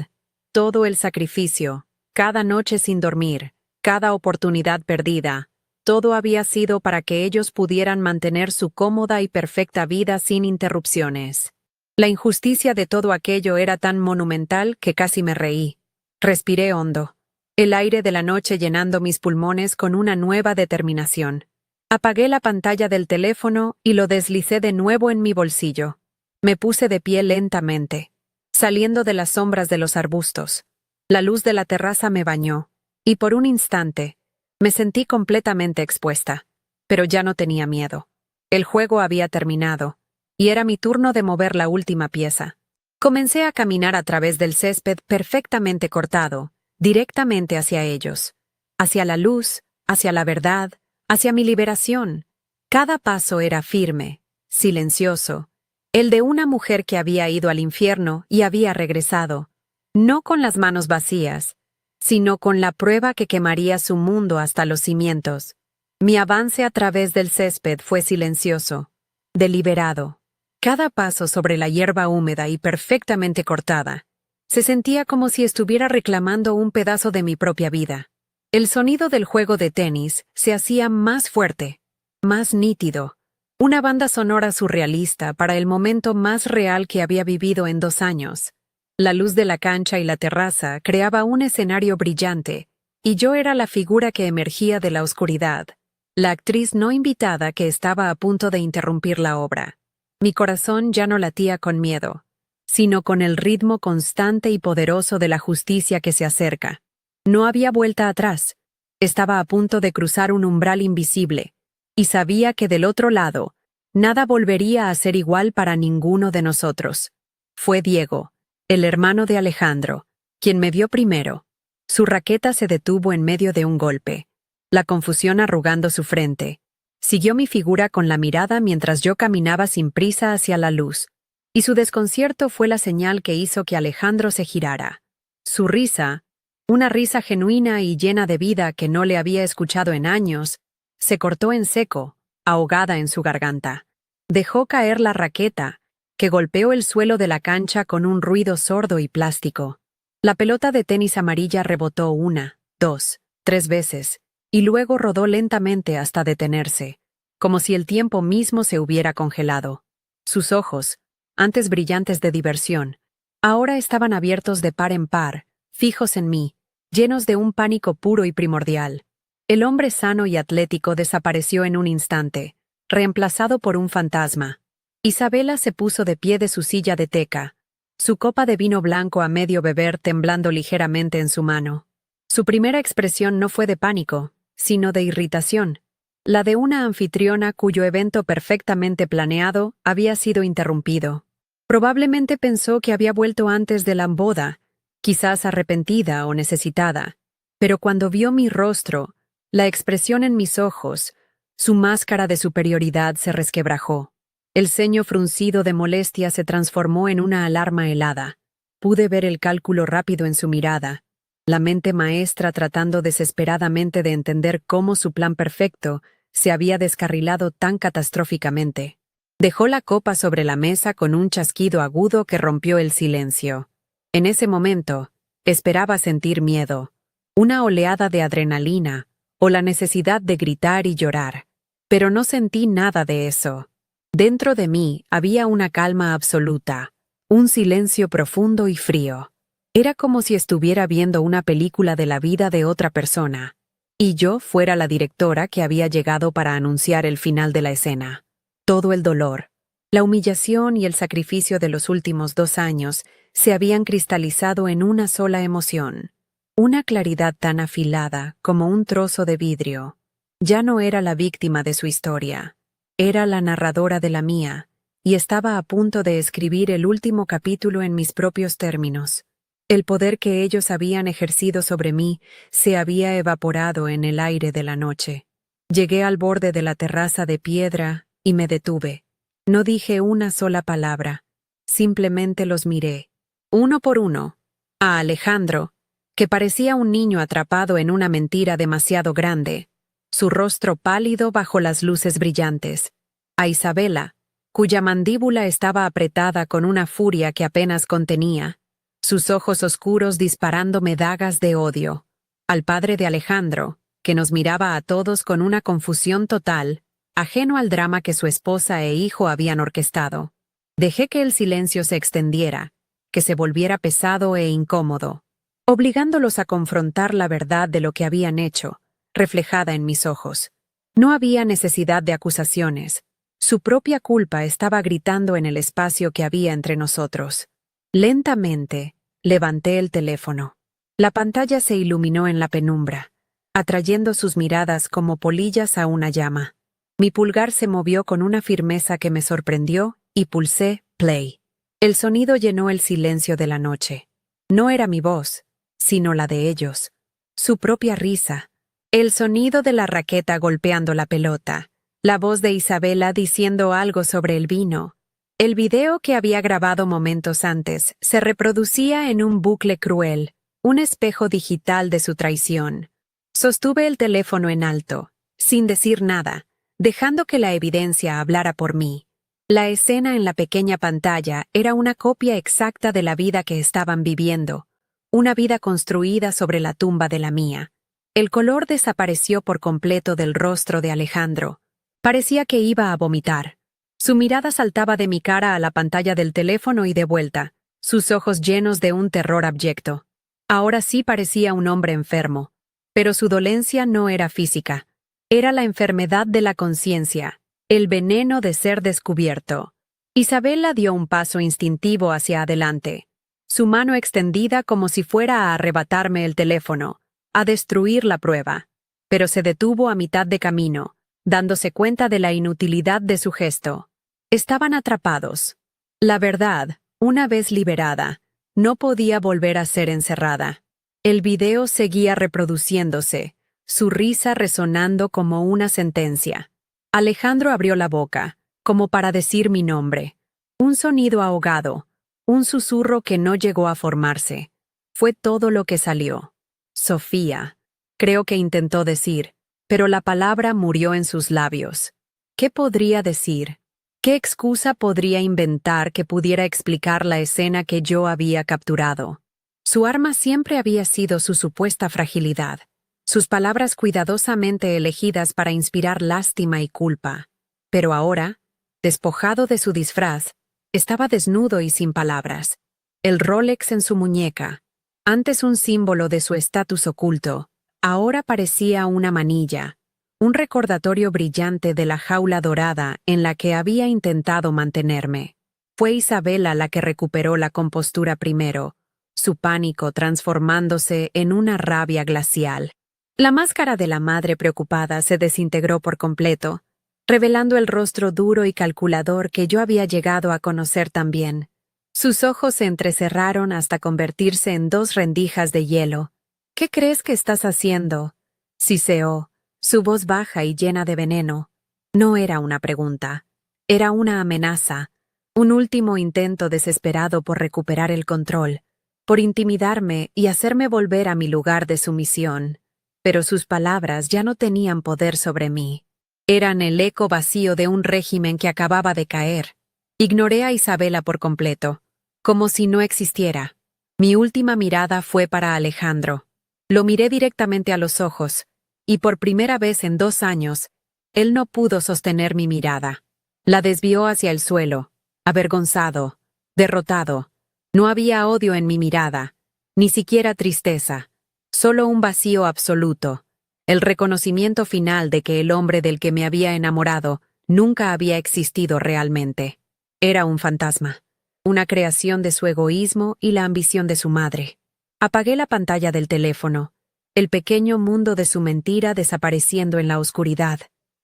Todo el sacrificio, cada noche sin dormir, cada oportunidad perdida, todo había sido para que ellos pudieran mantener su cómoda y perfecta vida sin interrupciones. La injusticia de todo aquello era tan monumental que casi me reí. Respiré hondo, el aire de la noche llenando mis pulmones con una nueva determinación. Apagué la pantalla del teléfono y lo deslicé de nuevo en mi bolsillo. Me puse de pie lentamente, saliendo de las sombras de los arbustos. La luz de la terraza me bañó, y por un instante, me sentí completamente expuesta, pero ya no tenía miedo. El juego había terminado, y era mi turno de mover la última pieza. Comencé a caminar a través del césped perfectamente cortado, directamente hacia ellos, hacia la luz, hacia la verdad, hacia mi liberación. Cada paso era firme, silencioso, el de una mujer que había ido al infierno y había regresado, no con las manos vacías, sino con la prueba que quemaría su mundo hasta los cimientos. Mi avance a través del césped fue silencioso, deliberado. Cada paso sobre la hierba húmeda y perfectamente cortada se sentía como si estuviera reclamando un pedazo de mi propia vida. El sonido del juego de tenis se hacía más fuerte, más nítido, una banda sonora surrealista para el momento más real que había vivido en 2 años. La luz de la cancha y la terraza creaba un escenario brillante, y yo era la figura que emergía de la oscuridad, la actriz no invitada que estaba a punto de interrumpir la obra. Mi corazón ya no latía con miedo, sino con el ritmo constante y poderoso de la justicia que se acerca. No había vuelta atrás. Estaba a punto de cruzar un umbral invisible, y sabía que del otro lado, nada volvería a ser igual para ninguno de nosotros. Fue Diego, el hermano de Alejandro, quien me vio primero. Su raqueta se detuvo en medio de un golpe, la confusión arrugando su frente. Siguió mi figura con la mirada mientras yo caminaba sin prisa hacia la luz, y su desconcierto fue la señal que hizo que Alejandro se girara. Su risa, una risa genuina y llena de vida que no le había escuchado en años, se cortó en seco, ahogada en su garganta. Dejó caer la raqueta, que golpeó el suelo de la cancha con un ruido sordo y plástico. La pelota de tenis amarilla rebotó 1, 2, 3 veces, y luego rodó lentamente hasta detenerse, como si el tiempo mismo se hubiera congelado. Sus ojos, antes brillantes de diversión, ahora estaban abiertos de par en par, fijos en mí, llenos de un pánico puro y primordial. El hombre sano y atlético desapareció en un instante, reemplazado por un fantasma. Isabela se puso de pie de su silla de teca, su copa de vino blanco a medio beber temblando ligeramente en su mano. Su primera expresión no fue de pánico, sino de irritación, la de una anfitriona cuyo evento perfectamente planeado había sido interrumpido. Probablemente pensó que había vuelto antes de la boda, quizás arrepentida o necesitada, pero cuando vio mi rostro, la expresión en mis ojos, su máscara de superioridad se resquebrajó. El ceño fruncido de molestia se transformó en una alarma helada. Pude ver el cálculo rápido en su mirada, la mente maestra tratando desesperadamente de entender cómo su plan perfecto se había descarrilado tan catastróficamente. Dejó la copa sobre la mesa con un chasquido agudo que rompió el silencio. En ese momento, esperaba sentir miedo, una oleada de adrenalina o la necesidad de gritar y llorar, pero no sentí nada de eso. Dentro de mí había una calma absoluta, un silencio profundo y frío. Era como si estuviera viendo una película de la vida de otra persona, y yo fuera la directora que había llegado para anunciar el final de la escena. Todo el dolor, la humillación y el sacrificio de los últimos 2 años se habían cristalizado en una sola emoción, una claridad tan afilada como un trozo de vidrio. Ya no era la víctima de su historia, era la narradora de la mía, y estaba a punto de escribir el último capítulo en mis propios términos. El poder que ellos habían ejercido sobre mí se había evaporado en el aire de la noche. Llegué al borde de la terraza de piedra y me detuve. No dije una sola palabra, simplemente los miré, uno por uno, a Alejandro, que parecía un niño atrapado en una mentira demasiado grande, su rostro pálido bajo las luces brillantes, a Isabela, cuya mandíbula estaba apretada con una furia que apenas contenía, sus ojos oscuros disparándome dagas de odio, al padre de Alejandro, que nos miraba a todos con una confusión total, ajeno al drama que su esposa e hijo habían orquestado. Dejé que el silencio se extendiera, que se volviera pesado e incómodo, obligándolos a confrontar la verdad de lo que habían hecho, reflejada en mis ojos. No había necesidad de acusaciones. Su propia culpa estaba gritando en el espacio que había entre nosotros. Lentamente, levanté el teléfono. La pantalla se iluminó en la penumbra, atrayendo sus miradas como polillas a una llama. Mi pulgar se movió con una firmeza que me sorprendió y pulsé play. El sonido llenó el silencio de la noche. No era mi voz, sino la de ellos. Su propia risa. El sonido de la raqueta golpeando la pelota. La voz de Isabela diciendo algo sobre el vino. El video que había grabado momentos antes se reproducía en un bucle cruel, un espejo digital de su traición. Sostuve el teléfono en alto, sin decir nada, dejando que la evidencia hablara por mí. La escena en la pequeña pantalla era una copia exacta de la vida que estaban viviendo, una vida construida sobre la tumba de la mía. El color desapareció por completo del rostro de Alejandro. Parecía que iba a vomitar. Su mirada saltaba de mi cara a la pantalla del teléfono y de vuelta, sus ojos llenos de un terror abyecto. Ahora sí parecía un hombre enfermo, pero su dolencia no era física. Era la enfermedad de la conciencia, el veneno de ser descubierto. Isabela dio un paso instintivo hacia adelante, su mano extendida como si fuera a arrebatarme el teléfono, a destruir la prueba, pero se detuvo a mitad de camino, dándose cuenta de la inutilidad de su gesto. Estaban atrapados. La verdad, una vez liberada, no podía volver a ser encerrada. El video seguía reproduciéndose, su risa resonando como una sentencia. Alejandro abrió la boca, como para decir mi nombre. Un sonido ahogado, un susurro que no llegó a formarse. Fue todo lo que salió. Sofía, creo que intentó decir, pero la palabra murió en sus labios. ¿Qué podría decir? ¿Qué excusa podría inventar que pudiera explicar la escena que yo había capturado? Su arma siempre había sido su supuesta fragilidad, sus palabras cuidadosamente elegidas para inspirar lástima y culpa. Pero ahora, despojado de su disfraz, estaba desnudo y sin palabras. El Rolex en su muñeca, antes un símbolo de su estatus oculto, ahora parecía una manilla, un recordatorio brillante de la jaula dorada en la que había intentado mantenerme. Fue Isabela la que recuperó la compostura primero, su pánico transformándose en una rabia glacial. La máscara de la madre preocupada se desintegró por completo, revelando el rostro duro y calculador que yo había llegado a conocer también. Sus ojos se entrecerraron hasta convertirse en dos rendijas de hielo. ¿Qué crees que estás haciendo? Siseó, su voz baja y llena de veneno. No era una pregunta, era una amenaza, un último intento desesperado por recuperar el control, por intimidarme y hacerme volver a mi lugar de sumisión. Pero sus palabras ya no tenían poder sobre mí. Eran el eco vacío de un régimen que acababa de caer. Ignoré a Isabela por completo, como si no existiera. Mi última mirada fue para Alejandro. Lo miré directamente a los ojos, y por primera vez en 2 años, él no pudo sostener mi mirada. La desvió hacia el suelo, avergonzado, derrotado. No había odio en mi mirada, ni siquiera tristeza, solo un vacío absoluto, el reconocimiento final de que el hombre del que me había enamorado nunca había existido realmente. Era un fantasma, una creación de su egoísmo y la ambición de su madre. Apagué la pantalla del teléfono, el pequeño mundo de su mentira desapareciendo en la oscuridad.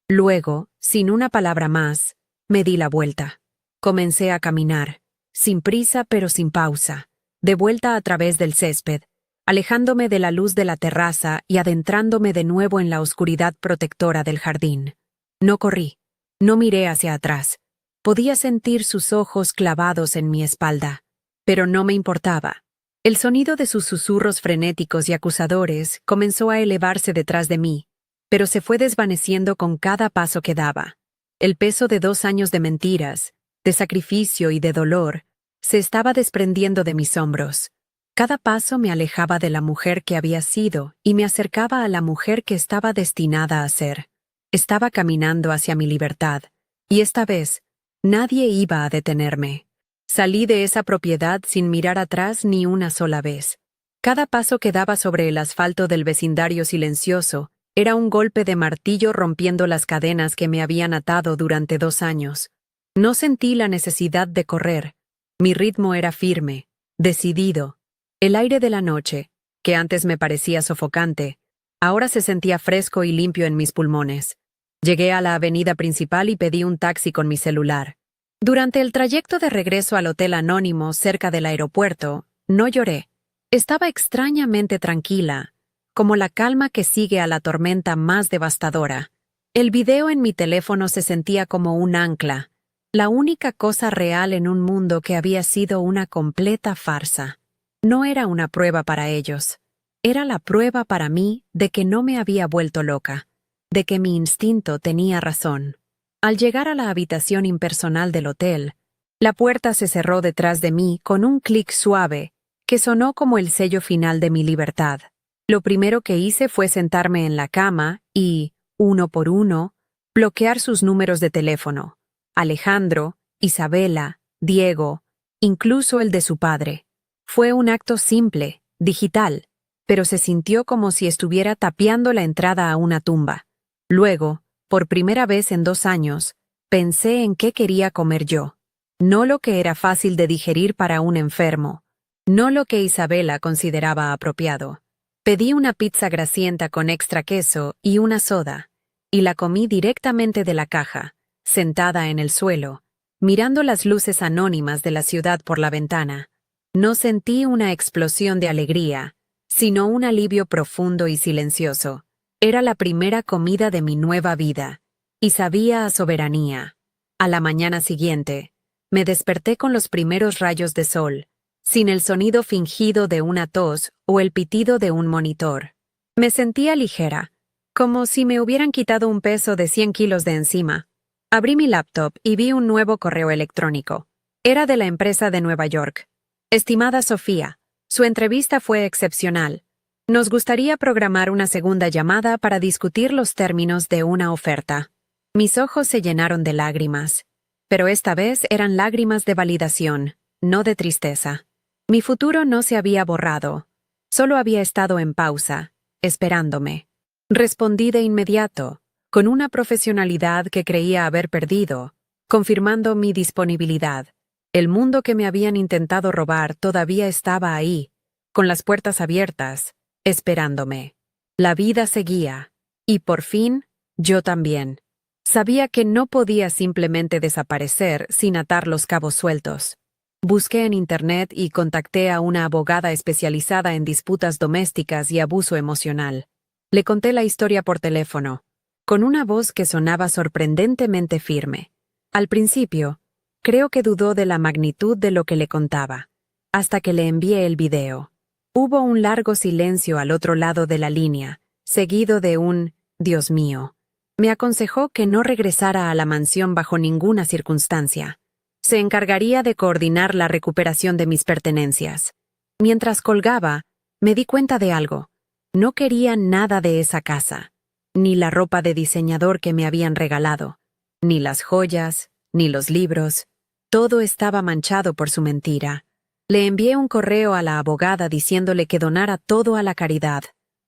Luego, sin una palabra más, me di la vuelta. Comencé a caminar, sin prisa pero sin pausa, de vuelta a través del césped, alejándome de la luz de la terraza y adentrándome de nuevo en la oscuridad protectora del jardín. No corrí, no miré hacia atrás. Podía sentir sus ojos clavados en mi espalda, pero no me importaba. El sonido de sus susurros frenéticos y acusadores comenzó a elevarse detrás de mí, pero se fue desvaneciendo con cada paso que daba. El peso de 2 años de mentiras, de sacrificio y de dolor, se estaba desprendiendo de mis hombros. Cada paso me alejaba de la mujer que había sido y me acercaba a la mujer que estaba destinada a ser. Estaba caminando hacia mi libertad, y esta vez, nadie iba a detenerme. Salí de esa propiedad sin mirar atrás ni una sola vez. Cada paso que daba sobre el asfalto del vecindario silencioso era un golpe de martillo rompiendo las cadenas que me habían atado durante 2 años. No sentí la necesidad de correr. Mi ritmo era firme, decidido. El aire de la noche, que antes me parecía sofocante, ahora se sentía fresco y limpio en mis pulmones. Llegué a la avenida principal y pedí un taxi con mi celular. Durante el trayecto de regreso al hotel anónimo cerca del aeropuerto, no lloré. Estaba extrañamente tranquila, como la calma que sigue a la tormenta más devastadora. El video en mi teléfono se sentía como un ancla, la única cosa real en un mundo que había sido una completa farsa. No era una prueba para ellos. Era la prueba para mí de que no me había vuelto loca, de que mi instinto tenía razón. Al llegar a la habitación impersonal del hotel, la puerta se cerró detrás de mí con un clic suave que sonó como el sello final de mi libertad. Lo primero que hice fue sentarme en la cama y, uno por uno, bloquear sus números de teléfono: Alejandro, Isabela, Diego, incluso el de su padre. Fue un acto simple, digital, pero se sintió como si estuviera tapiando la entrada a una tumba. Luego, por primera vez en 2 años, pensé en qué quería comer yo. No lo que era fácil de digerir para un enfermo, no lo que Isabela consideraba apropiado. Pedí una pizza grasienta con extra queso y una soda, y la comí directamente de la caja, sentada en el suelo, mirando las luces anónimas de la ciudad por la ventana. No sentí una explosión de alegría, sino un alivio profundo y silencioso. Era la primera comida de mi nueva vida, y sabía a soberanía. A la mañana siguiente, me desperté con los primeros rayos de sol, sin el sonido fingido de una tos o el pitido de un monitor. Me sentía ligera, como si me hubieran quitado un peso de 100 kilos de encima. Abrí mi laptop y vi un nuevo correo electrónico. Era de la empresa de Nueva York. Estimada Sofía, su entrevista fue excepcional. Nos gustaría programar una segunda llamada para discutir los términos de una oferta. Mis ojos se llenaron de lágrimas, pero esta vez eran lágrimas de validación, no de tristeza. Mi futuro no se había borrado, solo había estado en pausa, esperándome. Respondí de inmediato, con una profesionalidad que creía haber perdido, confirmando mi disponibilidad. El mundo que me habían intentado robar todavía estaba ahí, con las puertas abiertas, esperándome. La vida seguía, y por fin, yo también. Sabía que no podía simplemente desaparecer sin atar los cabos sueltos. Busqué en Internet y contacté a una abogada especializada en disputas domésticas y abuso emocional. Le conté la historia por teléfono, con una voz que sonaba sorprendentemente firme. Al principio, creo que dudó de la magnitud de lo que le contaba, hasta que le envié el video. Hubo un largo silencio al otro lado de la línea, seguido de un «Dios mío». Me aconsejó que no regresara a la mansión bajo ninguna circunstancia. Se encargaría de coordinar la recuperación de mis pertenencias. Mientras colgaba, me di cuenta de algo. No quería nada de esa casa, ni la ropa de diseñador que me habían regalado, ni las joyas, ni los libros. Todo estaba manchado por su mentira. Le envié un correo a la abogada diciéndole que donara todo a la caridad.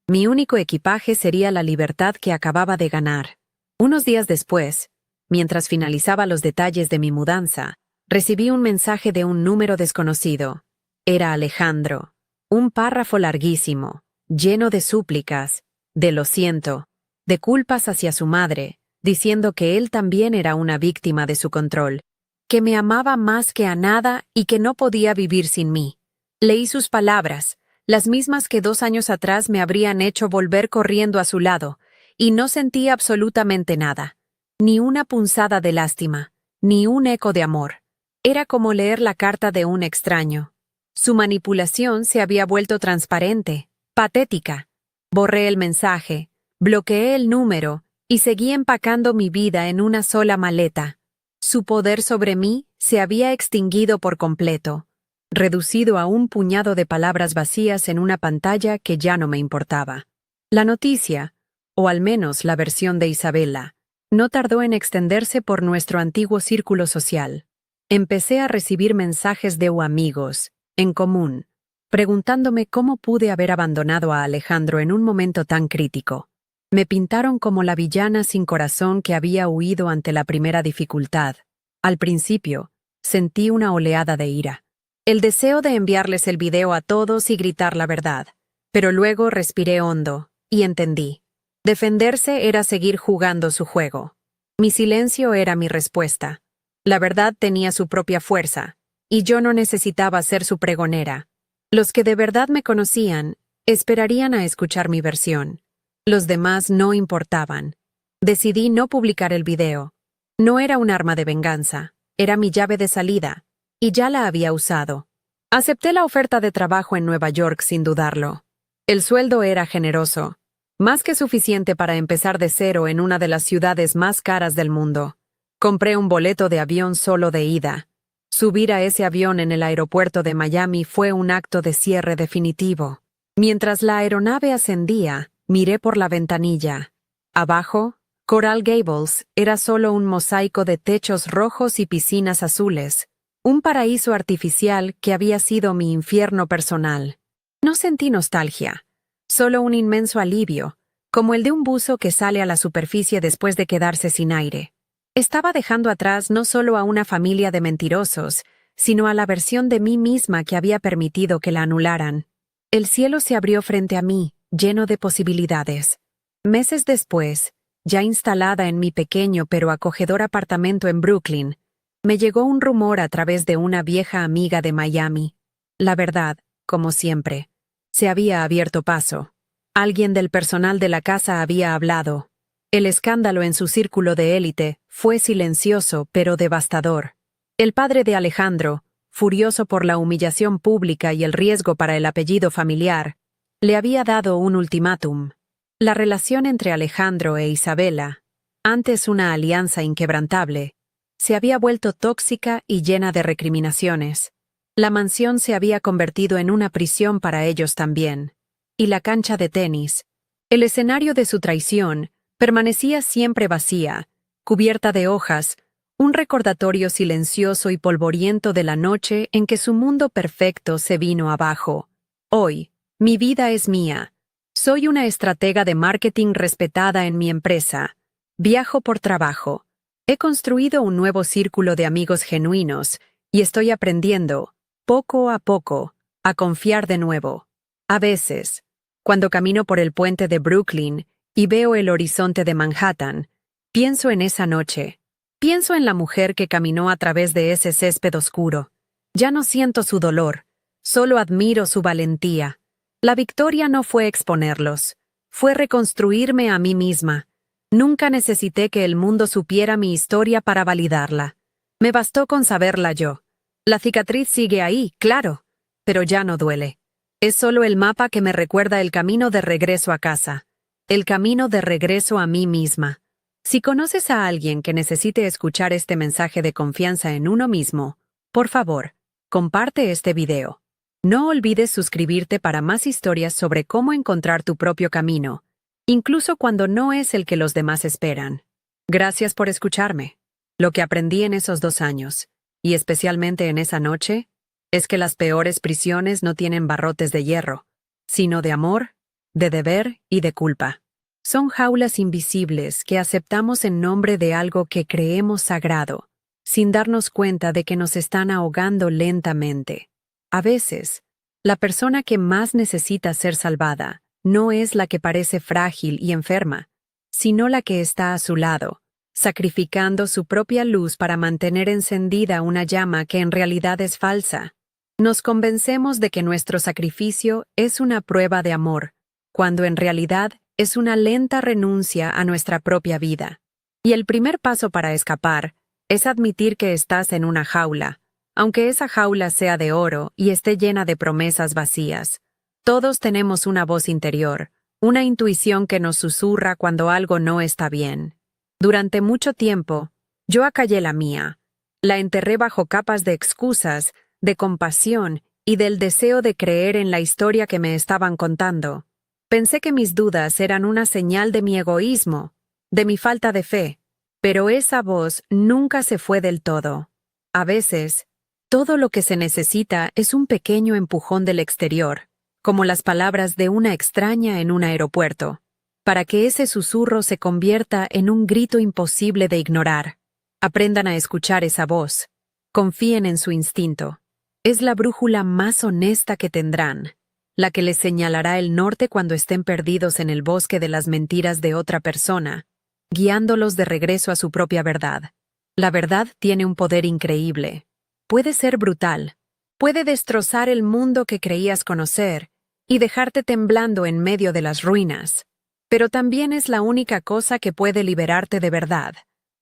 Mi único equipaje sería la libertad que acababa de ganar. Unos días después, mientras finalizaba los detalles de mi mudanza, recibí un mensaje de un número desconocido. Era Alejandro. Un párrafo larguísimo, lleno de súplicas, de lo siento, de culpas hacia su madre, diciendo que él también era una víctima de su control, que me amaba más que a nada y que no podía vivir sin mí. Leí sus palabras, las mismas que 2 años atrás me habrían hecho volver corriendo a su lado, y no sentí absolutamente nada. Ni una punzada de lástima, ni un eco de amor. Era como leer la carta de un extraño. Su manipulación se había vuelto transparente, patética. Borré el mensaje, bloqueé el número y seguí empacando mi vida en una sola maleta. Su poder sobre mí se había extinguido por completo, reducido a un puñado de palabras vacías en una pantalla que ya no me importaba. La noticia, o al menos la versión de Isabela, no tardó en extenderse por nuestro antiguo círculo social. Empecé a recibir mensajes de amigos, en común, preguntándome cómo pude haber abandonado a Alejandro en un momento tan crítico. Me pintaron como la villana sin corazón que había huido ante la primera dificultad. Al principio, sentí una oleada de ira. El deseo de enviarles el video a todos y gritar la verdad. Pero luego respiré hondo, y entendí. Defenderse era seguir jugando su juego. Mi silencio era mi respuesta. La verdad tenía su propia fuerza, y yo no necesitaba ser su pregonera. Los que de verdad me conocían, esperarían a escuchar mi versión. Los demás no importaban. Decidí no publicar el video. No era un arma de venganza, era mi llave de salida, y ya la había usado. Acepté la oferta de trabajo en Nueva York sin dudarlo. El sueldo era generoso, más que suficiente para empezar de cero en una de las ciudades más caras del mundo. Compré un boleto de avión solo de ida. Subir a ese avión en el aeropuerto de Miami fue un acto de cierre definitivo. Mientras la aeronave ascendía, miré por la ventanilla. Abajo, Coral Gables era solo un mosaico de techos rojos y piscinas azules, un paraíso artificial que había sido mi infierno personal. No sentí nostalgia, solo un inmenso alivio, como el de un buzo que sale a la superficie después de quedarse sin aire. Estaba dejando atrás no solo a una familia de mentirosos, sino a la versión de mí misma que había permitido que la anularan. El cielo se abrió frente a mí, lleno de posibilidades. Meses después, ya instalada en mi pequeño pero acogedor apartamento en Brooklyn, me llegó un rumor a través de una vieja amiga de Miami. La verdad, como siempre, se había abierto paso. Alguien del personal de la casa había hablado. El escándalo en su círculo de élite fue silencioso pero devastador. El padre de Alejandro, furioso por la humillación pública y el riesgo para el apellido familiar, le había dado un ultimátum. La relación entre Alejandro e Isabela, antes una alianza inquebrantable, se había vuelto tóxica y llena de recriminaciones. La mansión se había convertido en una prisión para ellos también. Y la cancha de tenis, el escenario de su traición, permanecía siempre vacía, cubierta de hojas, un recordatorio silencioso y polvoriento de la noche en que su mundo perfecto se vino abajo. Hoy, mi vida es mía. Soy una estratega de marketing respetada en mi empresa. Viajo por trabajo. He construido un nuevo círculo de amigos genuinos y estoy aprendiendo, poco a poco, a confiar de nuevo. A veces, cuando camino por el puente de Brooklyn y veo el horizonte de Manhattan, pienso en esa noche. Pienso en la mujer que caminó a través de ese césped oscuro. Ya no siento su dolor, solo admiro su valentía. La victoria no fue exponerlos, fue reconstruirme a mí misma. Nunca necesité que el mundo supiera mi historia para validarla. Me bastó con saberla yo. La cicatriz sigue ahí, claro, pero ya no duele. Es solo el mapa que me recuerda el camino de regreso a casa, el camino de regreso a mí misma. Si conoces a alguien que necesite escuchar este mensaje de confianza en uno mismo, por favor, comparte este video. No olvides suscribirte para más historias sobre cómo encontrar tu propio camino, incluso cuando no es el que los demás esperan. Gracias por escucharme. Lo que aprendí en esos 2 años, y especialmente en esa noche, es que las peores prisiones no tienen barrotes de hierro, sino de amor, de deber y de culpa. Son jaulas invisibles que aceptamos en nombre de algo que creemos sagrado, sin darnos cuenta de que nos están ahogando lentamente. A veces, la persona que más necesita ser salvada no es la que parece frágil y enferma, sino la que está a su lado, sacrificando su propia luz para mantener encendida una llama que en realidad es falsa. Nos convencemos de que nuestro sacrificio es una prueba de amor, cuando en realidad es una lenta renuncia a nuestra propia vida. Y el primer paso para escapar es admitir que estás en una jaula, aunque esa jaula sea de oro y esté llena de promesas vacías. Todos tenemos una voz interior, una intuición que nos susurra cuando algo no está bien. Durante mucho tiempo, yo acallé la mía. La enterré bajo capas de excusas, de compasión y del deseo de creer en la historia que me estaban contando. Pensé que mis dudas eran una señal de mi egoísmo, de mi falta de fe, pero esa voz nunca se fue del todo. A veces, todo lo que se necesita es un pequeño empujón del exterior, como las palabras de una extraña en un aeropuerto, para que ese susurro se convierta en un grito imposible de ignorar. Aprendan a escuchar esa voz. Confíen en su instinto. Es la brújula más honesta que tendrán, la que les señalará el norte cuando estén perdidos en el bosque de las mentiras de otra persona, guiándolos de regreso a su propia verdad. La verdad tiene un poder increíble. Puede ser brutal. Puede destrozar el mundo que creías conocer y dejarte temblando en medio de las ruinas. Pero también es la única cosa que puede liberarte de verdad.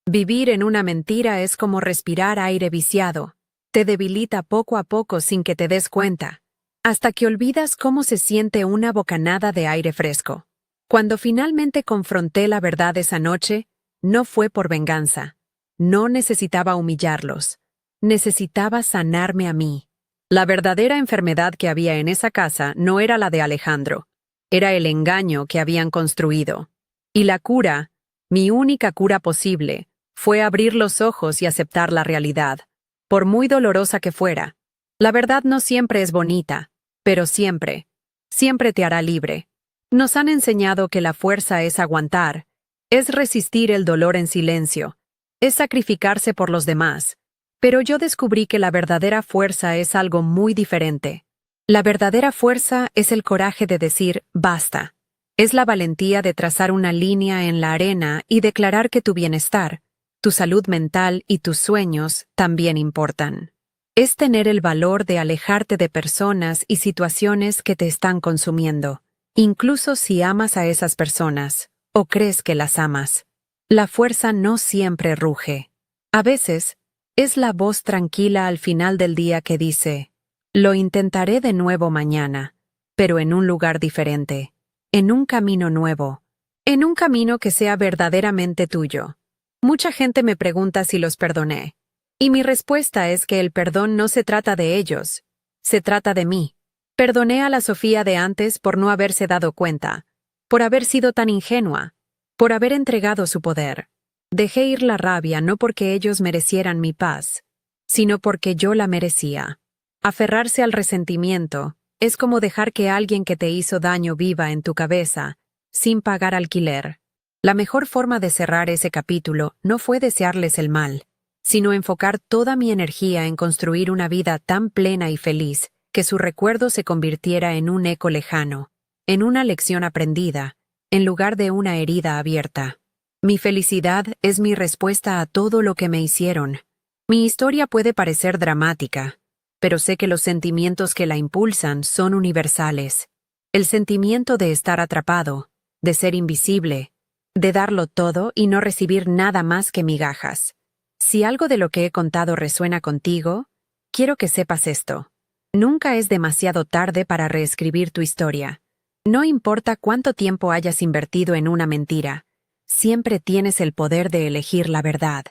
Vivir en una mentira es como respirar aire viciado. te debilita poco a poco sin que te des cuenta, hasta que olvidas cómo se siente una bocanada de aire fresco. Cuando finalmente confronté la verdad esa noche, no fue por venganza. No necesitaba humillarlos. Necesitaba sanarme a mí. La verdadera enfermedad que había en esa casa no era la de Alejandro. Era el engaño que habían construido. Y la cura, mi única cura posible, fue abrir los ojos y aceptar la realidad, por muy dolorosa que fuera. La verdad no siempre es bonita, pero siempre, siempre te hará libre. Nos han enseñado que la fuerza es aguantar, es resistir el dolor en silencio, es sacrificarse por los demás. Pero yo descubrí que la verdadera fuerza es algo muy diferente. La verdadera fuerza es el coraje de decir basta. Es la valentía de trazar una línea en la arena y declarar que tu bienestar, tu salud mental y tus sueños también importan. Es tener el valor de alejarte de personas y situaciones que te están consumiendo, incluso si amas a esas personas o crees que las amas. La fuerza no siempre ruge. A veces, es la voz tranquila al final del día que dice, lo intentaré de nuevo mañana, pero en un lugar diferente, en un camino nuevo, en un camino que sea verdaderamente tuyo. Mucha gente me pregunta si los perdoné, y mi respuesta es que el perdón no se trata de ellos, se trata de mí. Perdoné a la Sofía de antes por no haberse dado cuenta, por haber sido tan ingenua, por haber entregado su poder. Dejé ir la rabia no porque ellos merecieran mi paz, sino porque yo la merecía. Aferrarse al resentimiento es como dejar que alguien que te hizo daño viva en tu cabeza, sin pagar alquiler. La mejor forma de cerrar ese capítulo no fue desearles el mal, sino enfocar toda mi energía en construir una vida tan plena y feliz que su recuerdo se convirtiera en un eco lejano, en una lección aprendida, en lugar de una herida abierta. Mi felicidad es mi respuesta a todo lo que me hicieron. Mi historia puede parecer dramática, pero sé que los sentimientos que la impulsan son universales. El sentimiento de estar atrapado, de ser invisible, de darlo todo y no recibir nada más que migajas. Si algo de lo que he contado resuena contigo, quiero que sepas esto. Nunca es demasiado tarde para reescribir tu historia. No importa cuánto tiempo hayas invertido en una mentira. Siempre tienes el poder de elegir la verdad.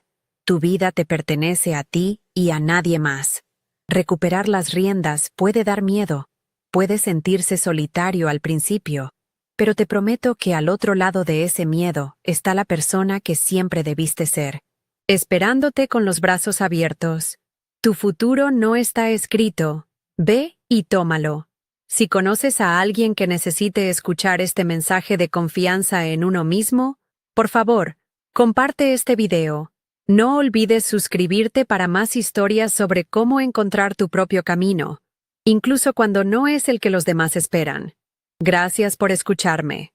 Tu vida te pertenece a ti y a nadie más. Recuperar las riendas puede dar miedo, puede sentirse solitario al principio, pero te prometo que al otro lado de ese miedo está la persona que siempre debiste ser, esperándote con los brazos abiertos. Tu futuro no está escrito. Ve y tómalo. Si conoces a alguien que necesite escuchar este mensaje de confianza en uno mismo, por favor, comparte este video. No olvides suscribirte para más historias sobre cómo encontrar tu propio camino, incluso cuando no es el que los demás esperan. Gracias por escucharme.